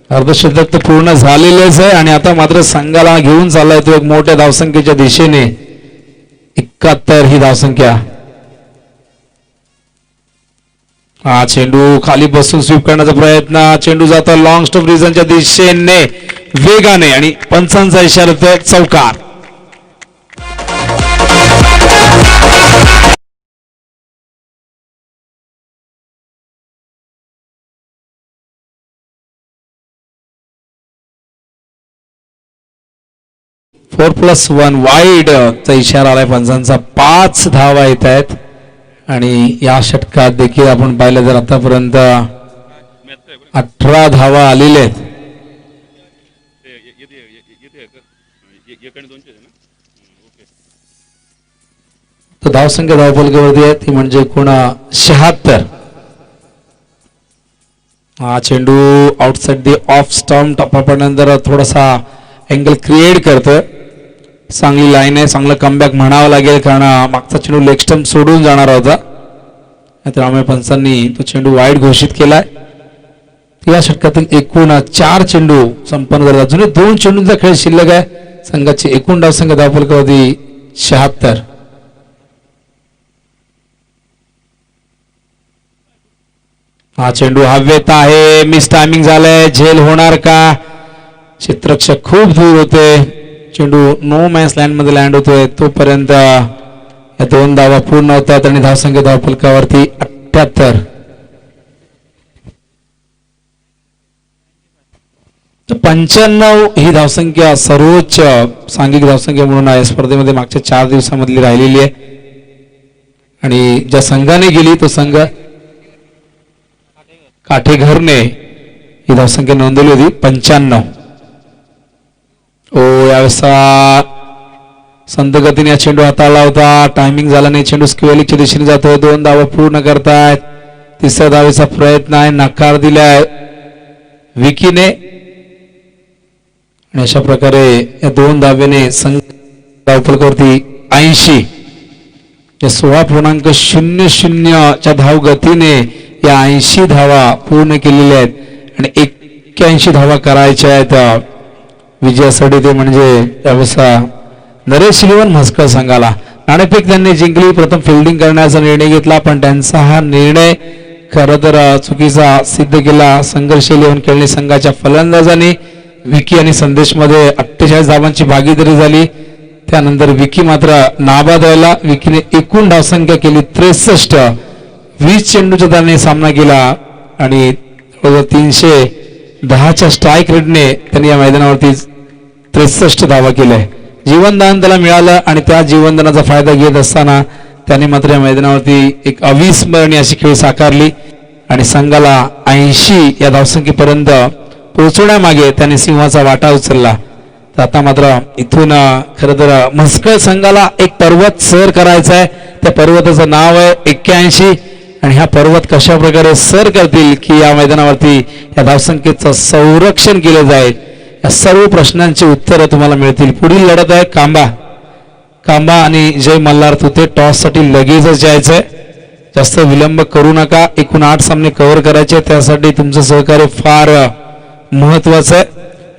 अर्धशतक तर पूर्ण झालेलेच आहे आणि आता मात्र संघाला घेऊन चाललाय तो एक मोठ्या धावसंख्येच्या दिशेने. 71 ही धावसंख्या. हा चेंडू खाली बसून स्वीप करण्याचा प्रयत्न. चेंडू जातो लॉंग स्टॉप रिझनच्या दिशेने वेगाने आणि पंचांचा इशारा तर चौकार. 4+1 वाईड चा इशारा आलाय पंचांचा. 5 धावा येत आहेत आणि या षटकात देखील आपण पाहिलं तर आतापर्यंत 18 धावा आलेल्या आहेत. तर धावसंख्या धावफलकावरती आहे ती म्हणजे एकूण 76. हा चेंडू आउटसाइड दी ऑफ स्टंप टप्प्यानंतर थोडासा अँगल क्रिएट करतोय. चांगली लाईन आहे, चांगलं कमबॅक म्हणावं लागेल कारण मागचा चेंडू लेग स्टंप सोडून जाणार होता. त्यामुळे पंचांनी तो चेंडू वाईड घोषित केलाय. या षटकातील एकूण 4 चेंडू संपन्न झाले. अजूनही 2 चेंडूंचा खेळ शिल्लक आहे. संघाची एकूण धावसंख्या धावफलकावरती 76. हा चेंडू हवेत आहे. मिस टायमिंग झालंय. झेल होणार का? क्षेत्ररक्षक खूप दूर होते. चेंडू नो मॅन्स लँड मध्ये लँड होतोय. तोपर्यंत या 2 धावा पूर्ण होतात आणि धावसंख्या धावफलकावरती 78. तर 95 ही धावसंख्या सर्वोच्च सांघिक धावसंख्या म्हणून या स्पर्धेमध्ये मागच्या 4 दिवसांमधली राहिलेली आहे आणि ज्या संघाने गेली तो संघ काठेघरने ही धावसंख्या नोंदवली होती 95. यावेळेस संत गतीने चेंडू हाताळला होता. टायमिंग झाला नाही. चेंडू स्क्वेअरच्या दिशेने जातोय. 2 धावा पूर्ण करतायत. 3ऱ्या धावेचा प्रयत्न आहे, नकार दिलाय विकीने आणि अशा प्रकारे या 2 धावेने संघ धावफलकावरती 80 या 16.00 च्या धाव गतीने या 80 धावा पूर्ण केलेल्या आहेत आणि 81 धावा करायच्या आहेत विजयासाठी. ते म्हणजे त्यावेळेस नरेश इलेव्हन म्हसकळ संघाला. नाणेफेक त्यांनी जिंकली. प्रथम फिल्डिंग करण्याचा निर्णय घेतला पण त्यांचा हा निर्णय खरं तर चुकीचा सिद्ध केला. संघर्ष इलेव्हन केळणी संघाच्या फलंदाजांनी. विकी आणि संदेश मध्ये 48 धावांची भागीदारी झाली. त्यानंतर विकी मात्र नाबाद राहिला. विकीने एकूण धावसंख्या केली 63. 20 चेंडूच्या धावाने सामना केला आणि 310च्या स्ट्राईक रेटने त्यांनी या मैदानावरती 63 धावा केल्या. जीवनदान त्याला मिळालं आणि त्या जीवनदानाचा फायदा घेत असताना त्याने मात्र या मैदानावरती एक अविस्मरणीय अशी खेळ साकारली आणि संघाला 80 या धावसंख्येपर्यंत पोहोचवण्यामागे त्याने सिंहाचा वाटा उचलला. तर आता मात्र इथून खरं तर म्हसकळ संघाला एक पर्वत सर करायचा आहे. त्या पर्वताचं नाव आहे 81 आणि हा पर्वत कशा प्रकारे सर करतील की या मैदानावरती या धावसंख्येचं संरक्षण केलं जाईल. या सर्व प्रश्नांची उत्तरं तुम्हाला मिळतील. पुढील लढत आहे कांबा आणि जय मल्हार तुते. टॉस साठी लगेचच जायचंय. जास्त विलंब करू नका. एकूण 8 सामने कव्हर करायचे. त्यासाठी तुमचं सहकार्य फार महत्वाचं आहे.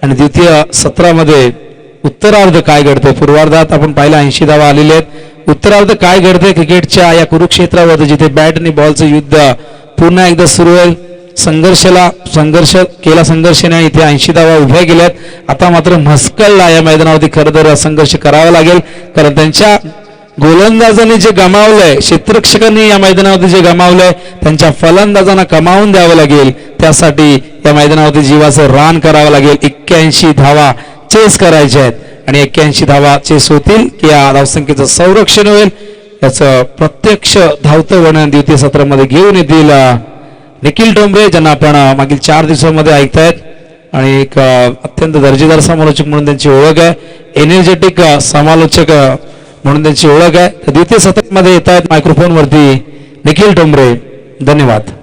आणि द्वितीय सत्रामध्ये उत्तरार्ध काय घडते. पूर्वार्धात आपण पाहिलं 80 धावा आलेले आहेत. उत्तरार्ध काय घडते क्रिकेटच्या या कुरुक्षेत्रावर जिथे बॅट आणि बॉलचं युद्ध पुन्हा एकदा सुरू होईल. संघर्ष संघर्षाने इथे 80 धावा उभ्या गेल्यात। आता मात्र म्हस्कलला या मैदानावरती खरं तर संघर्ष करावा लागेल, कारण त्यांच्या गोलंदाजांनी जे गमावलंय, क्षेत्ररक्षकांनी या मैदानावरती जे गमावलंय, त्यांच्या फलंदाजांना कमावून द्यावं लागेल। त्यासाठी या मैदानावरती जीवाचं रान करावं लागेल। 81 धावा चेस करायच्या आहेत आणि 81 धावा चेस होतील की या धावसंख्येचं संरक्षण होईल, याचं प्रत्यक्ष धावतं वर्णन द्वितीय सत्रामध्ये घेऊन येतील निखिल टोंबरे, ज्यांना आपण मागील 4 दिवसांमध्ये ऐकतायत आणि एक अत्यंत दर्जेदार समालोचक म्हणून त्यांची ओळख आहे, एनर्जेटिक समालोचक म्हणून त्यांची ओळख आहे। तर द्वितीय सत्रामध्ये येत आहेत मायक्रोफोन वरती निखिल टोंबरे। धन्यवाद।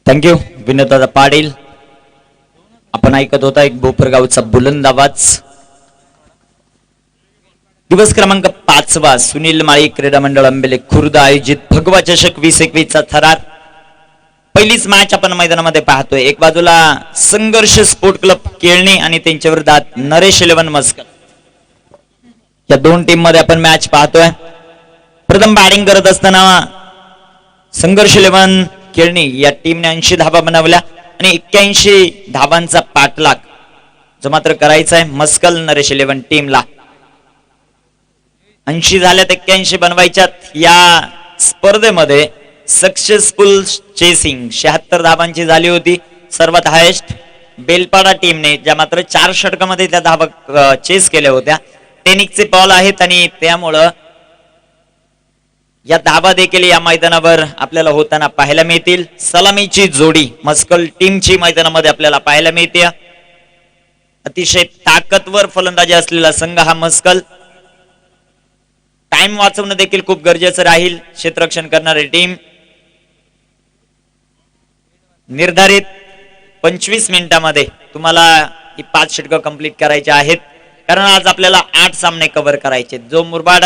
थँक्यू विनोददादा पाटील। आपण ऐकत होता एक भोपरगावचा बुलंद आवाज। दिवस क्रमांक 5 सुनील माळी क्रीडा मंडळ आंबेले खुर्द आयोजित भगवा चषक 2021 चा थरार पहिलीच मॅच आपण मैदानामध्ये पाहतोय। एक बाजूला संघर्ष स्पोर्ट क्लब केळणी आणि त्यांच्या विरोधात नरेश 11 मस्कल, या दोन टीम मध्ये आपण मॅच पाहतोय। प्रथम बॅटिंग करत असताना संघर्ष 11 केळणी या टीमने 80 धावा बनवल्या आणि 81 धावांचा पाठलाग जो मात्र करायचा आहे मस्कल नरेश 11 टीमला। 80 झाल्यात, 81 बनवायच्यात। या स्पर्धेमध्ये सक्सेसफुल चेसिंग 76 धावांची झाली होती, सर्वात हायेस्ट बेलपाडा टीमने, ज्या मात्र 4 षटकामध्ये त्या धावा चेस केल्या होत्या। टेनिकचे बॉल आहेत आणि त्यामुळं या धावा देखील या मैदानावर आपल्याला होताना पाहायला मिळतील। सलामीची जोडी मस्कल टीमची मैदानामध्ये आपल्याला पाहायला मिळते। अतिशय ताकदवर फलंदाजी असलेला संघ हा मस्कल। टाइम वाचवणं देखील खूप गरजेचं राहील। क्षेत्ररक्षण करणारी टीम निर्धारित 25 मिनिटांमध्ये तुम्हाला ही 5 षटकं कंप्लीट करायची आहेत, कारण आज आपल्याला 8 सामने कव्हर करायचे। जो मुरबाड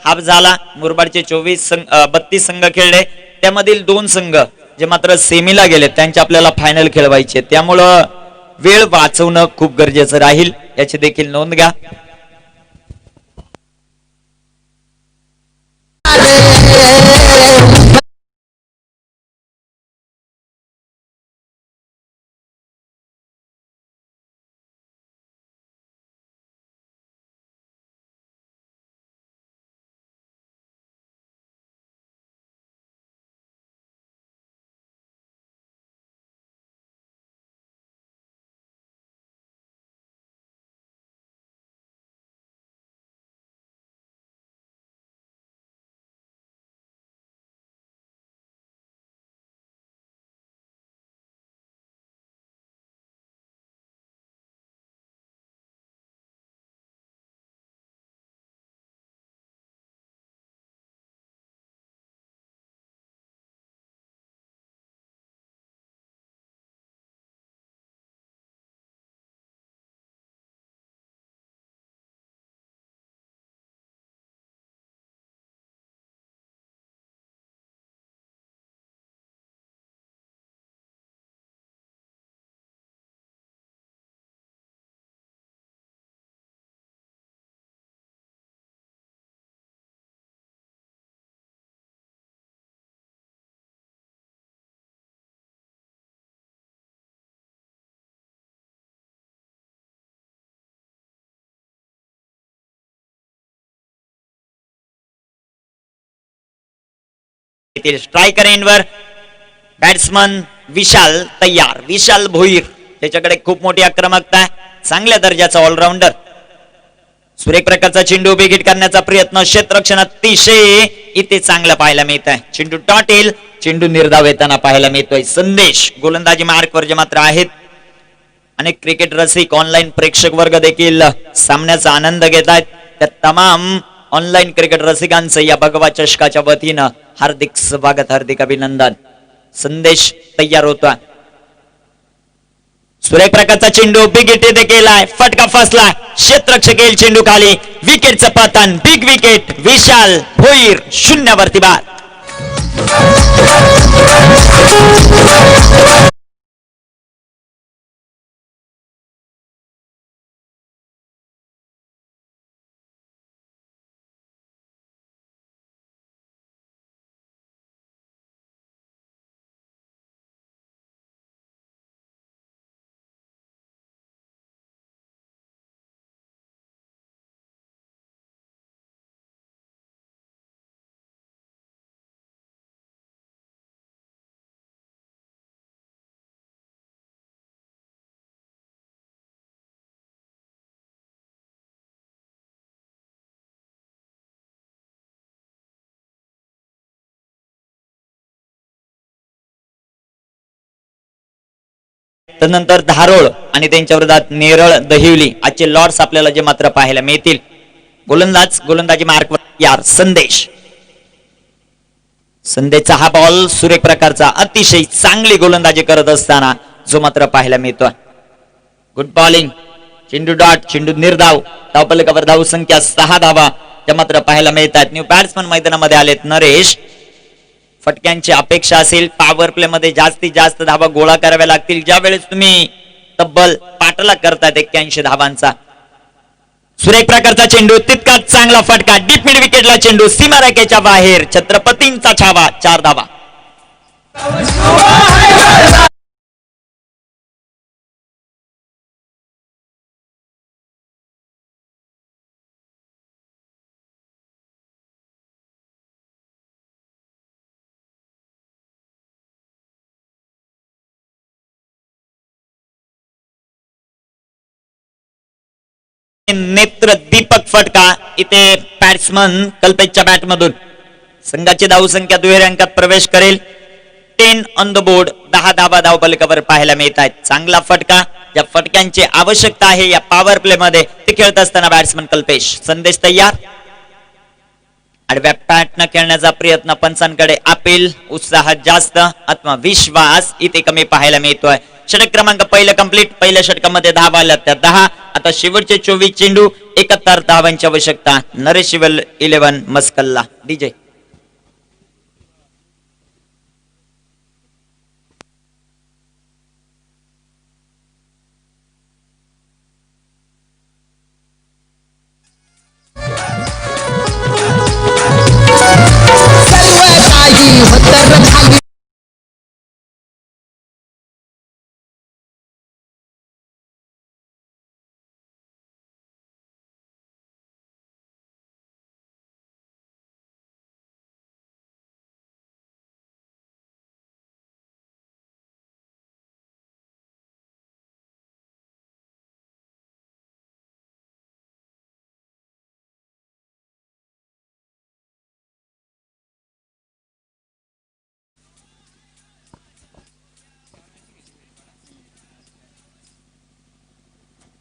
हाफ झाला, मुरबाडचे 32 संघ खेळले, त्यामधील 2 संघ जे मात्र सेमीला गेले त्यांचे आपल्याला फायनल खेळवायचे, त्यामुळं वेळ वाचवणं खूप गरजेचं राहील, याची देखील नोंद घ्या। स्ट्रायकर एंडवर बॅट्समन विशाल तयार। विशाल भोईर, त्याच्याकडे खूप मोठी आक्रमकता आहे, चांगल्या दर्जाचा ऑलराऊंडर। सुरेख प्रकारचा चेंडू विकेट करण्याचा प्रयत्न, क्षेत्ररक्षण अतिशय इथे चांगला पाहायला मिळत आहे। चेंडू डॉट येईल, चेंडू निर्धाव येताना पाहायला मिळतोय। संदेश गोलंदाजी मार्कवर जे मात्र आहेत। अनेक क्रिकेट रसिक ऑनलाईन प्रेक्षक वर्ग देखील सामन्याचा आनंद घेत आहेत। त्या तमाम ऑनलाईन क्रिकेट रसिकांचं या भगवा चषकाच्या वतीनं हार्दिक स्वागत, हार्दिक अभिनंदन. संदेश तयार होता. सुरेख प्रकारचा चेंडू बिग हिट इथे केलाय, फटका फसला, क्षेत्ररक्षक येईल चेंडू खाली, विकेटचं पतन, बिग विकेट, विशाल भोईर 0 वरती बाद. त्यानंतर धारोळ आणि त्यांच्या विरोधात नेरळ दहिवली आजचे लॉर्ड्स आपल्याला जे मात्र पाहायला मिळतील. गोलंदाजी मार्क यार संदेश. संदेशचा हा बॉल सुरेख प्रकारचा अतिशय चांगली गोलंदाजी करत असताना जो मात्र पाहायला मिळतो. गुड बॉलिंग, चेंडू डॉट, चेंडू निर्धाव, धावफलकावर धाव संख्या 6 धावा त्या मात्र पाहायला मिळतात. न्यू बॅट्समन मैदानामध्ये आलेत नरेश. फटक्यांची अपेक्षा असेल, पॉवर प्ले मध्ये जास्तीत जास्त धावा गोळा कराव्या लागतील. ज्या वेळेस तुम्ही तब्बल पाठलाग करतात 81 धावांचा. सुरेख प्रकारचा चेंडू, तितकाच चांगला फटका, डीप मिड विकेटला चेंडू, सीमारेषेच्या बाहेर, छत्रपतींचा छावा, 4 धावा. नेत्र दीपक फटका इथे बॅट्समन कल्पेशच्या बॅट मधून. संघाची धावसंख्या दुहेरी अंकात प्रवेश करेल. 10 ऑन द बोर्ड, 10 धावा धावफलकावर पाहायला मिळत आहेत. चांगला फटका, ज्या फटक्यांची आवश्यकता आहे या पॉवर प्ले मध्ये ते खेळत असताना बॅट्समन कल्पेश. संदेश तयार. आडव्या पॅटनं खेळण्याचा प्रयत्न, पंचांकडे अपील, उत्साहात जास्त, आत्मविश्वास इथे कमी पाहायला मिळतोय. षटक क्रमांक पहिलं कंप्लीट. पहिल्या षटकामध्ये धावा आल्या त्या 10. आता शेवटचे 24 चेंडू, 71 धावांची आवश्यकता. नरेश 11 मस्कल्ला. डीजे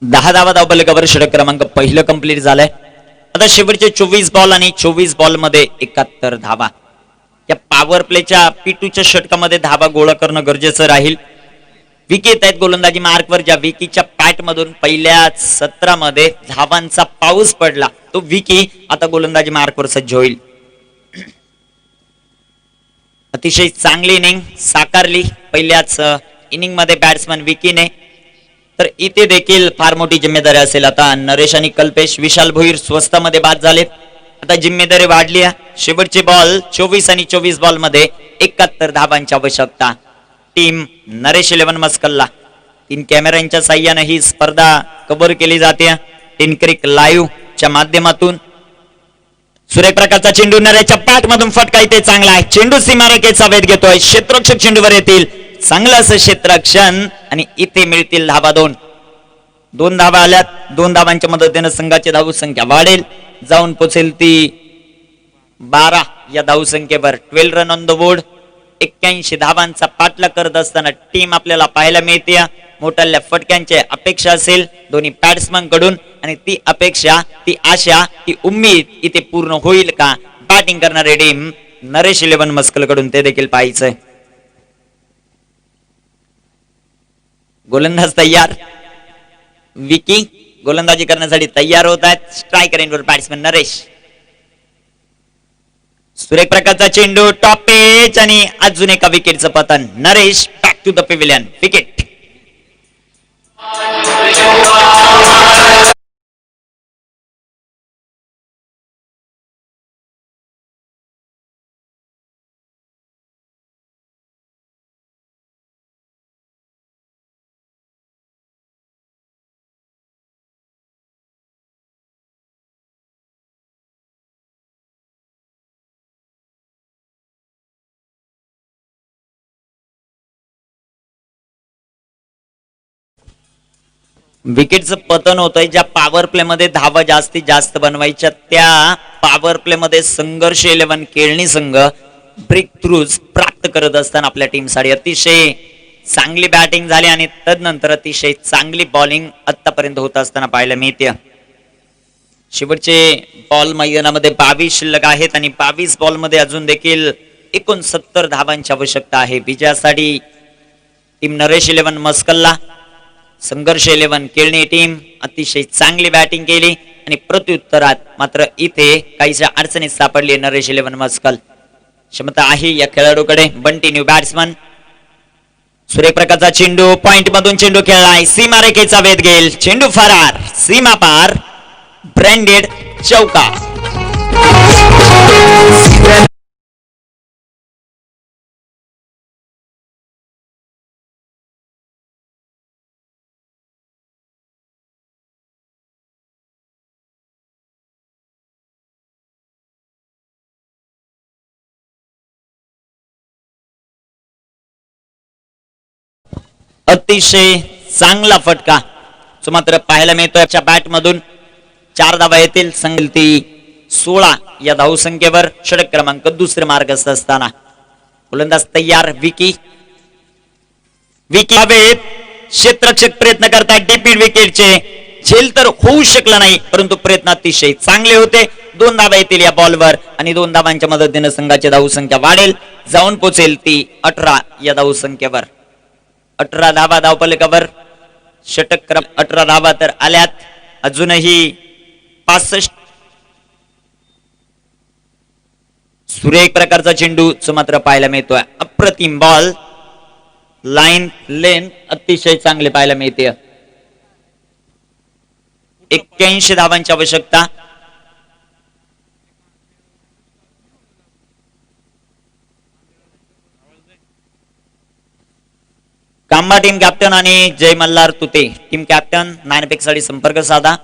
10 धावा धावफलकावर षटक क्रमांक पहिलं कंप्लीट झालंय. आता शेवटचे 24 बॉल आणि 24 बॉल मध्ये 71 धावा. या पॉवर प्लेच्या P2च्या षटकामध्ये धावा गोळा करणं गरजेचं राहील. विकी येत आहेत गोलंदाजी मार्कवर. ज्या विकीच्या पॅट मधून पहिल्या सत्रामध्ये धावांचा पाऊस पडला तो विकी आता गोलंदाजी मार्कवर सज्ज होईल. अतिशय चांगली इनिंग साकारली पहिल्याच इनिंग मध्ये बॅट्समन विकीने. तर इथे देखील फार मोठी जिम्मेदारी असेल. आता नरेश आणि कल्पेश, विशाल भोईर स्वस्तामध्ये बाद झालेत. आता जिम्मेदारी वाढली आहे. शेवटचे बॉल 24 आणि 24 बॉल मध्ये 71 धावांची आवश्यकता. टीम नरेश 11 मस्कल्ला. 3 कॅमेऱ्यांच्या साह्याने ही स्पर्धा कव्हर केली जाते. टीन क्रिक लाईव्ह च्या माध्यमातून. सुरेख प्रकारचा चेंडू नरेशच्या पॅट मधून फटका इथे चांगला आहे. चेंडू सीमारेषेचा वेध घेतोय. क्षेत्ररक्षक चेंडूवर येतील. चांगलं असं क्षेत्ररक्षण आणि इथे मिळतील धावा 2 धावा आल्यात. 2 धावांच्या मदतीने संघाची धाव संख्या वाढेल, जाऊन पोचेल ती 12 या धाव संख्येवर. 12 रन ऑन द बोर्ड. 81 धावांचा पाठलाग करत असताना टीम आपल्याला पाहायला मिळते. मोठ्या फटक्यांची अपेक्षा असेल दोन्ही बॅट्समन कडून आणि ती अपेक्षा, ती आशा, ती उम्मीद इथे पूर्ण होईल का? बॅटिंग करणारे टीम नरेश 11 मस्कल कडून ते देखील पाहायचंय. गोलंदाज तयार, विकी गोलंदाजी करण्यासाठी तयार होत आहेत. स्ट्रायकर इनवर बॅट्समन नरेश. सुरेख प्रकारचा चेंडू, टॉप पेच आणि अजून एका विकेटचं पतन. Naresh back to the pavilion, wicket. विकेटचं पतन होतंय. ज्या पॉवर प्ले मध्ये धावा जास्तीत जास्त बनवायच्या त्या पॉवर प्ले मध्ये संघर्ष 11 केळणी संघ ब्रेक थ्रूज प्राप्त करत असताना आपल्या टीमसाठी अतिशय चांगली बॅटिंग झाली आणि तदनंतर अतिशय चांगली बॉलिंग आतापर्यंत होत असताना पाहायला मिळते. शेवटचे बॉल मैदानामध्ये 22 शिल्लक आहेत आणि 22 बॉल मध्ये अजून देखील 69 धावांची आवश्यकता आहे विजयासाठी. टीम नरेश 11 मस्कलला, संघर्ष 11 केळणी टीम अतिशय चांगली बॅटिंग केली आणि प्रत्युत्तरात मात्र इथे काहीशा अडचणीत सापडली नरेश 11 मस्कल. क्षमता आहे या खेळाडूकडे. Bunty new batsman. सुरेख प्रकारचा चेंडू, पॉइंट मधून चेंडू खेळलाय, सीमारेखेचा वेध घेईल, चेंडू फरार, सीमा पार, ब्रँडेड चौका. अतिशय चांगला फटका जो मात्र पाहायला मिळतोय. बॅट मधून 4 धावा येतील. संघ ती 16 या धावसंख्येवर. षटक क्रमांक दुसरे मार्गस्थ असताना गोलंदाज तयार, विकी. विकी हवेत, क्षेत्ररक्षक प्रयत्न करतात डीपीड विकेटचे. झेल तर होऊ शकला नाही परंतु प्रयत्न अतिशय चांगले होते. 2 धावा येतील या बॉलवर आणि 2 धावांच्या मदतीने संघाची धावसंख्या वाढेल, जाऊन पोहोचेल ती 18 या धावसंख्येवर. 18 धावा धावफलकावर. षटक क्रम 18 धावा तर आल्यात, अजूनही 65. सुरेख प्रकारचा चेंडू जो मात्र पाहायला मिळतोय. अप्रतिम बॉल, लाईन लेन अतिशय चांगले पाहायला मिळते. 81 धावांची आवश्यकता. कांबा टीम कॅप्टन आणि जय मल्हार तुते टीम कॅप्टन 9 साठी संपर्क साधा.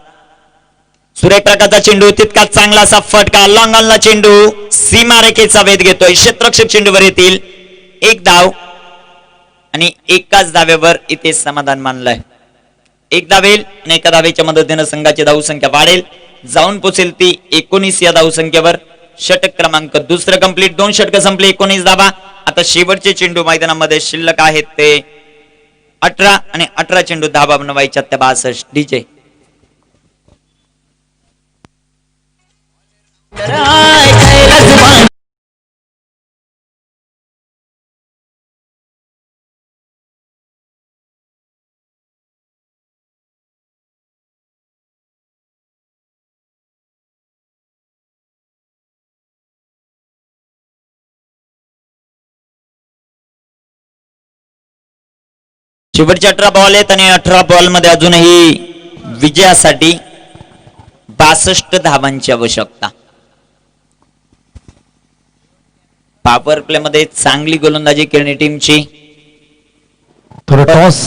सुरेख प्रकारचा चेंडू, तितकाच चांगला असा फटका, लॉंग ऑनला चेंडू, सीमारेखेचा वेध घेतोय. क्षेत्ररक्षक चेंडूवर येतील. 1 धाव आणि एकाच धावेवर इथे समाधान मानलंय. 1 धावेल आणि 1 धावेच्या मदतीने संघाची धावसंख्या वाढेल, जाऊन पोचेल ती 19 या धावसंख्येवर. षटक क्रमांक दुसरं कंप्लीट. 2 षटक संपले, 19 धावा. आता शेवटचे चेंडू मैदानामध्ये शिल्लक आहेत ते 18 आणि 18 चेंडू धावा बनवायच्या त्या 62. डीजे शेवटचे 18 बॉल आहेत आणि 18 बॉल मध्ये अजूनही विजयासाठी 62 धावांची आवश्यकता. पॉवर प्ले मध्ये चांगली गोलंदाजी केळणी टीमची. थोडं टॉस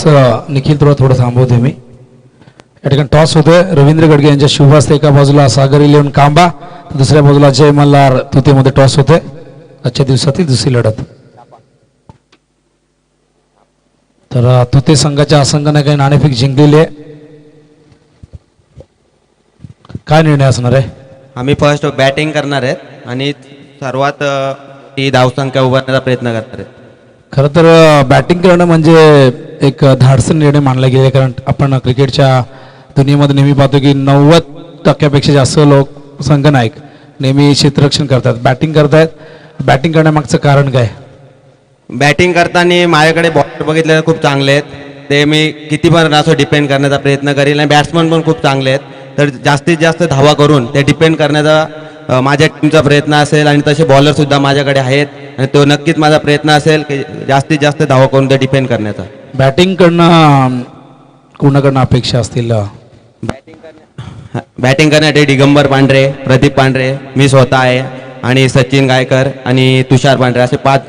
निखिल थोडं थांबवते मी. या ठिकाणी टॉस होते. रवींद्र गडगे यांच्या शुभ हस्ते एका बाजूला सागर 11 कांबा, तर दुसऱ्या बाजूला जय मल्हार तुतेमध्ये टॉस होते. आजच्या दिवसातील दुसरी लढत. तर तुते संघाच्या संघाने काही नाणेफेक जिंकलेली आहे. काय निर्णय असणार आहे? आम्ही फर्स्ट बॅटिंग करणार आहेत आणि सर्वात ती धावसंख्या उभारण्याचा प्रयत्न करणार आहेत. खरं तर बॅटिंग करणं म्हणजे एक धाडसी निर्णय मानला गेला, कारण आपण क्रिकेटच्या दुनियेमध्ये नेहमी पाहतो की 90% जास्त लोक संघनायक नेहमी क्षेत्ररक्षण करतात, बॅटिंग करतायत. बॅटिंग करण्यामागचं कारण काय? बॅटिंग करताना माझ्याकडे बॉलर बघितलेले खूप चांगले आहेत, ते मी किती पण असं डिपेंड करण्याचा प्रयत्न करेल. आणि बॅट्समन पण खूप चांगले आहेत, तर जास्तीत जास्त धावा करून ते डिपेंड करण्याचा माझ्या टीमचा प्रयत्न असेल. आणि तसे बॉलरसुद्धा माझ्याकडे आहेत आणि तो नक्कीच माझा प्रयत्न असेल की जास्तीत जास्त धावा करून ते डिपेंड करण्याचा. बॅटिंग करणं कोणाकडनं अपेक्षा असतील? बॅटिंग करण्यासाठी दिगंबर पांढरे, प्रदीप पांढरे, मी स्वतः आहे आणि सचिन गायकर आणि तुषार पांढरे असे 5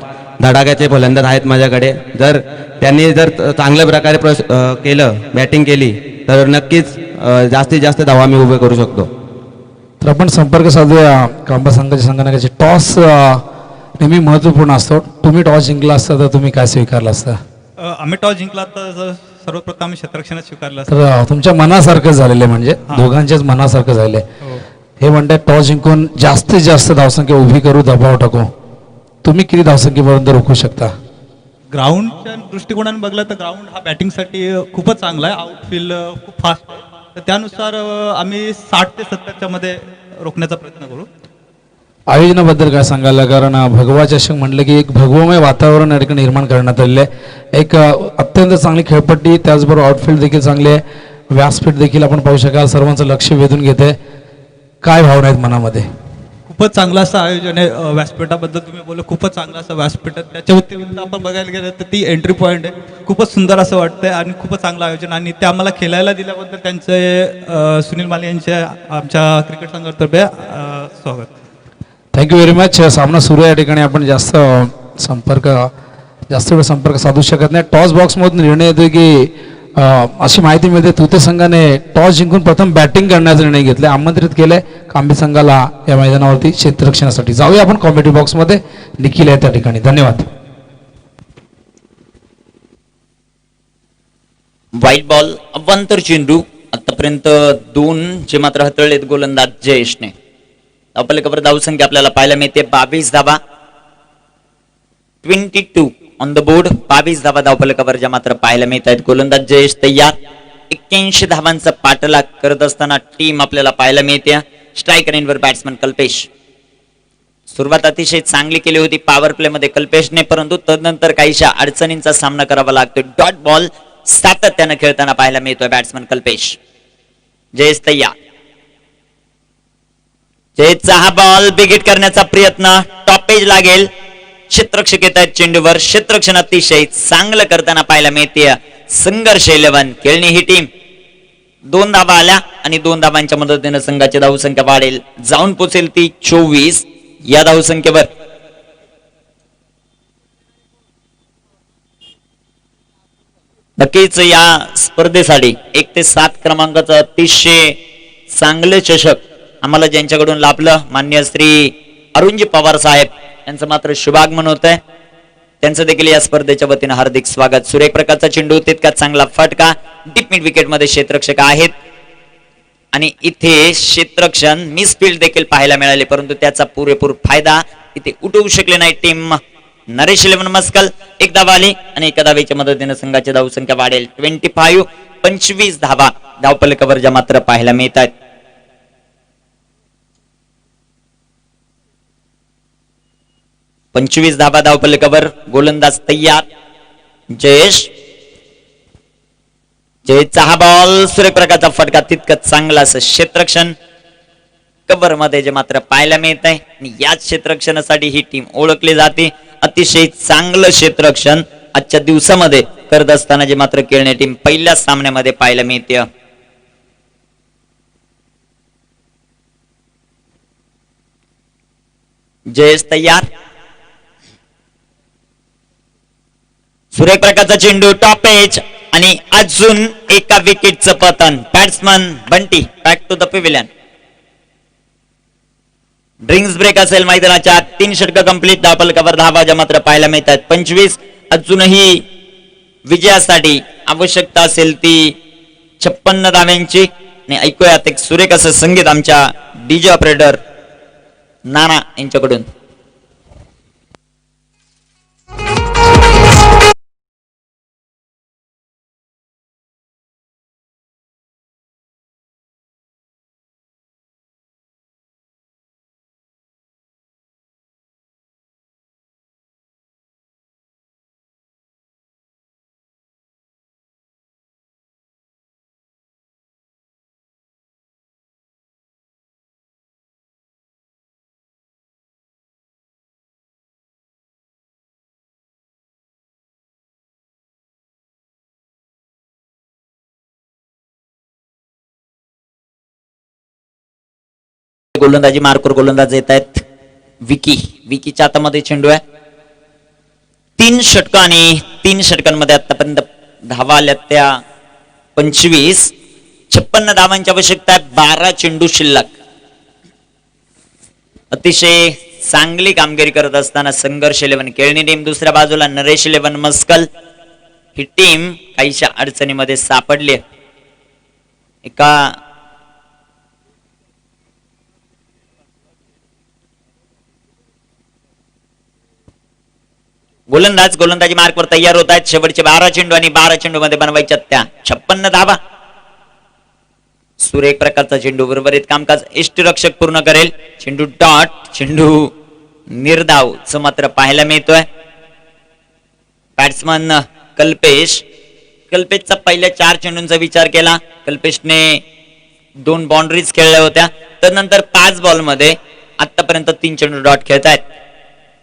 धडाक्याचे फलंदाज आहेत माझ्याकडे. जर त्यांनी जर चांगल्या प्रकारे केलं, बॅटिंग केली तर नक्कीच जास्तीत जास्त धावा मी उभे करू शकतो. तर आपण संपर्क साधूया कांबा संघाच्या संघटनाचे. टॉस नेहमी महत्त्वपूर्ण असतो. तुम्ही टॉस जिंकला असता तर तुम्ही काय स्वीकारलं असतं? आम्ही टॉस जिंकला तर सर्वप्रथम आम्ही क्षेत्ररक्षणच स्वीकारलं असतं. तर तुमच्या मनासारखं झालेलं आहे, म्हणजे दोघांच्याच मनासारखं झालंय. हो. हे म्हणतात टॉस जिंकून जास्तीत जास्त धावसंख्या उभी करू, दबाव टाकू. तुम्ही किती धावसंख्येपर्यंत रोखू शकता? ग्राउंडच्या दृष्टिकोनाने बघलं तर ग्राउंड हा बॅटिंगसाठी खूपच चांगला आहे. आउटफील्ड खूप फास्ट आहे, तर त्यानुसार आम्ही 60 ते 70च्या मध्ये रोखण्याचा प्रयत्न करू. आयोजनाबद्दल काय सांगायला? कारण भगवा चषक म्हटलं की एक भगवमय वातावरण या ठिकाणी निर्माण करण्यात आलेलं आहे. एक अत्यंत चांगली खेळपट्टी, त्याचबरोबर आउटफील्ड देखील चांगले आहे, व्यासपीठ देखील आपण पाहू शकाल, सर्वांचं लक्ष वेधून घेते. काय भावना आहेत मनामध्ये? खूपच चांगलं असं आयोजन आहे. व्यासपीठाबद्दल तुम्ही बोलले, खूपच चांगलं असं व्यासपीठ आहे. त्याच्या व्यतिरिक्त आपण बघायला गेलं तर ती एंट्री पॉईंट आहे, खूपच सुंदर असं वाटतंय आणि खूपच चांगलं आयोजन. आणि ते आम्हाला खेळायला दिल्याबद्दल त्यांचे सुनील माले यांचे आमच्या क्रिकेट संघातर्फे स्वागत. Thank you very much. सामना सुरू आहे, या ठिकाणी आपण जास्त वेळ संपर्क साधू शकत नाही. टॉस बॉक्समधून निर्णय येतो की अशी माहिती मिळते तुते संघाने टॉस जिंकून प्रथम बॅटिंग करण्याचा निर्णय घेतलाय, आमंत्रित केलंय कांबी संघाला या मैदानावरती क्षेत्ररक्षणासाठी. जाऊया आपण कॉमेडी बॉक्समध्ये. निखिल आहे त्या ठिकाणी. धन्यवाद. व्हाईट बॉल, अवांतर चेंडू. आतापर्यंत 2 जे मात्र हाताळलेत गोलंदाज जयेशने. धावफलकावर धावसंख्या आपल्याला पाहायला मिळते 22 धावा. 22 ऑन द बोर्ड. 22 धावा धावफलकावर ज्या मात्र पाहायला मिळत आहेत. गोलंदाज जयेश तयार. 81 धावांचा पाठलाग करत असताना टीम आपल्याला पाहायला मिळते. स्ट्रायकर एंडवर बॅट्समन कल्पेश. सुरुवात अतिशय चांगली केली होती पॉवर प्ले मध्ये कल्पेशने, परंतु तदनंतर काहीशा अडचणींचा सामना करावा लागतोय. डॉट बॉल सातत्यानं खेळताना पाहायला मिळतोय बॅट्समन कल्पेश. जयेश तयार. जयेशचा हा बॉल बिगिट करण्याचा प्रयत्न, टॉपेज लागेल. क्षेत्ररक्षक येत आहेत चेंडूवर. क्षेत्ररक्षण अतिशय चांगलं करताना पाहायला मिळते संघर्ष 11. खेळणी ही टीम 2 धावा आल्या आणि 2 धावांच्या मदतीने संघाची धावसंख्या वाढेल, जाऊन पोचेल ती 24 या धावसंख्येवर. नक्कीच या स्पर्धेसाठी 1 ते 7 क्रमांकाचं अतिशय चांगले चषक आम्हाला ज्यांच्याकडून लाभलं, मान्य श्री अरुणजी पवार साहेब यांचं मात्र शुभागमन होत आहे. त्यांचं देखील या स्पर्धेच्या वतीनं हार्दिक स्वागत. सुरेख प्रकारचा चेंडू, तितका चांगला फटका. डीप मिड विकेट मध्ये क्षेत्ररक्षक आहेत आणि इथे क्षेत्ररक्षण मिसफील्ड देखील पाहायला मिळाले, परंतु त्याचा पुरेपूर फायदा इथे उठवू शकले नाही टीम. नरेश 11 मस्कल. 1 धावा आली आणि 1 धावेच्या मदतीने संघाची धावसंख्या वाढेल. 25 धावा धावफलकावर ज्या मात्र पाहायला मिळत आहेत. पंचवीस धावा धावफलकावर. गोलंदाज तयार. जयेश. जयेशचा हा बॉल सुरेख प्रकारचा फटका, तितकंच चांगला असं क्षेत्ररक्षण कव्हर मध्ये जे मात्र पाहायला मिळत आहे. आणि याच क्षेत्ररक्षणासाठी ही टीम ओळखली जाते. अतिशय चांगलं क्षेत्ररक्षण आजच्या दिवसामध्ये करत असताना जे मात्र खेळणे टीम पहिल्या सामन्यामध्ये पाहायला मिळते. जयेश तयार. सुरेख प्रकारचा चेंडू, टॉप एज आणि अजून एका विकेटचं पतन. Batsman Bunty back to the pavilion. Drinks break असेल मैदानाच्या. 3 षटक कंप्लीट. धावफलकावर धावा ज्या मात्र पाहायला मिळतात 25. अजूनही विजयासाठी आवश्यकता असेल ती 56 धाव्यांची. आणि ऐकूयात एक सुरेख असं संगीत आमच्या डीजे ऑपरेटर नाना यांच्याकडून. गोलंदाजी मार्कवर गोलंदाज येत आहेत विकीच्या हातामध्ये चेंडू आहे. 3 षटकं आणि 3 षटकांमध्ये आतापर्यंत धावा आल्या त्या 25. 56 धावांची आवश्यकता आहे. 12 चेंडू शिल्लक. अतिशय चांगली कामगिरी करत असताना संघर्ष 11 केळणी टीम, दुसऱ्या बाजूला नरेश 11 मस्कल. ही टीम काहीशा अडचणीमध्ये सापडली. एका गोलंदाजी मार्कवर तयार होत आहेत. शेवटचे 12 चेंडू आणि 12 चेंडू मध्ये बनवायच्या त्या 56 धावा. सुरेख प्रकारचा चेंडू, उर्वरित कामकाज यष्टीरक्षक पूर्ण करेल. चेंडू डॉट, चेंडू निर्धाव मात्र पाहायला मिळतोय. बॅट्समन कल्पेशचा पहिल्या 4 चेंडूंचा विचार केला. कल्पेशने 2 बाउंड्रीज खेळल्या होत्या. त्यानंतर 5 बॉल मध्ये आतापर्यंत 3 चेंडू डॉट खेळत आहेत.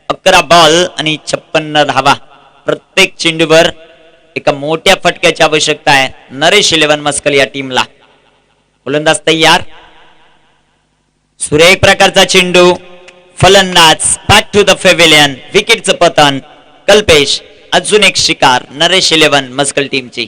11 बॉल आणि 56 धावा. प्रत्येक चेंडूवर एका मोठ्या फटक्याची आवश्यकता आहे नरेश 11 मस्कल या टीमला. गोलंदाज तयार. सुरेख प्रकारचा चेंडू, फलंदाज बॅक टू द पेव्हिलियन. विकेटचं पतन. कल्पेश अजून एक शिकार नरेश 11 मस्कल टीमची.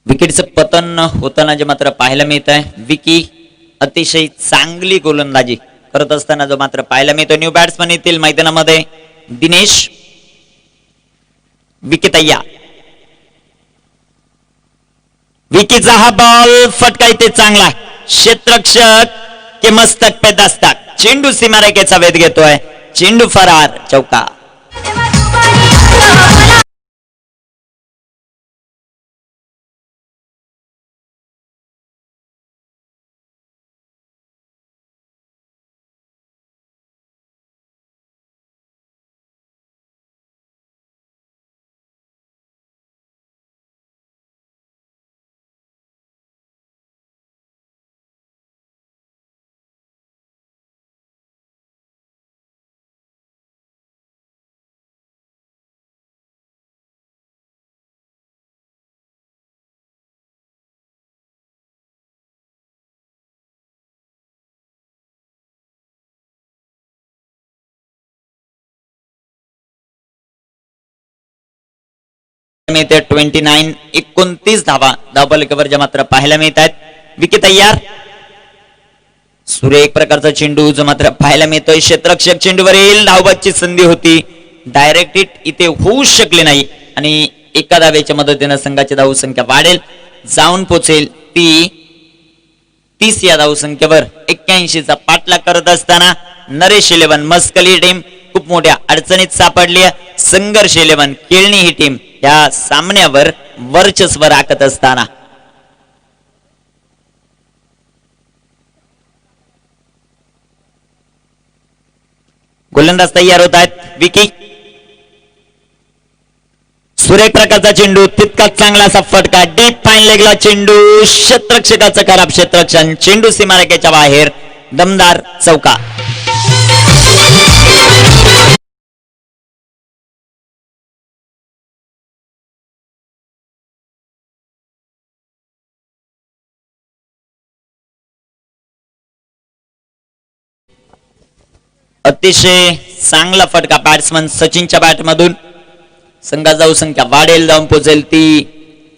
विकेटचं पतन होताना जे मात्र पाहायला मिळत आहे. विकी अतिशय चांगली गोलंदाजी करत असताना जो मात्र पाहायला मिळतो. न्यू बॅट्समन येथील मैदानामध्ये दिनेश. विकी तय्या. विकीचा हा बॉल फटका इथे चांगला. क्षेत्ररक्षक के मस्तक पे दस्तक. चेंडू सीमारेखेचा वेध घेतोय. चेंडू फरार, चौका. मिळते 29 धावा धावफलकावर ज्या मात्र पाहायला मिळत आहेत. विकेट तयार. सुरेख प्रकारचा चेंडू जो मात्र पाहायला मिळतोय. क्षेत्ररक्षक चेंडूवरील धावबादची संधी होती. डायरेक्ट हिट इथे होऊ शकले नाही आणि एका धावेच्या मदतीने संघाची धावसंख्या वाढेल, जाऊन पोहोचेल ती 30 या धावसंख्येवर. 81चा पाठलाग करत असताना नरेश 11 मस्कल ही टीम खूप मोठ्या अडचणीत सापडली आहे. संघर्ष 11 केळणी ही टीम या सामन्यावर वर्चस्व राखत असताना गोलंदाज तयार होत आहेत. विकी. सुरेख प्रकारचा चेंडू, तितकाच चांगला असा फटका. डीप फाईन लेगला चेंडू. क्षेत्ररक्षकाचा खराब क्षेत्ररक्षण. चेंडू सीमारेखेच्या बाहेर. दमदार चौका. अतिशय चांगला फटका बॅट्समन सचिनच्या बॅटमधून. संघाची धावसंख्या वाढेल, जाऊन पोहोचेल ती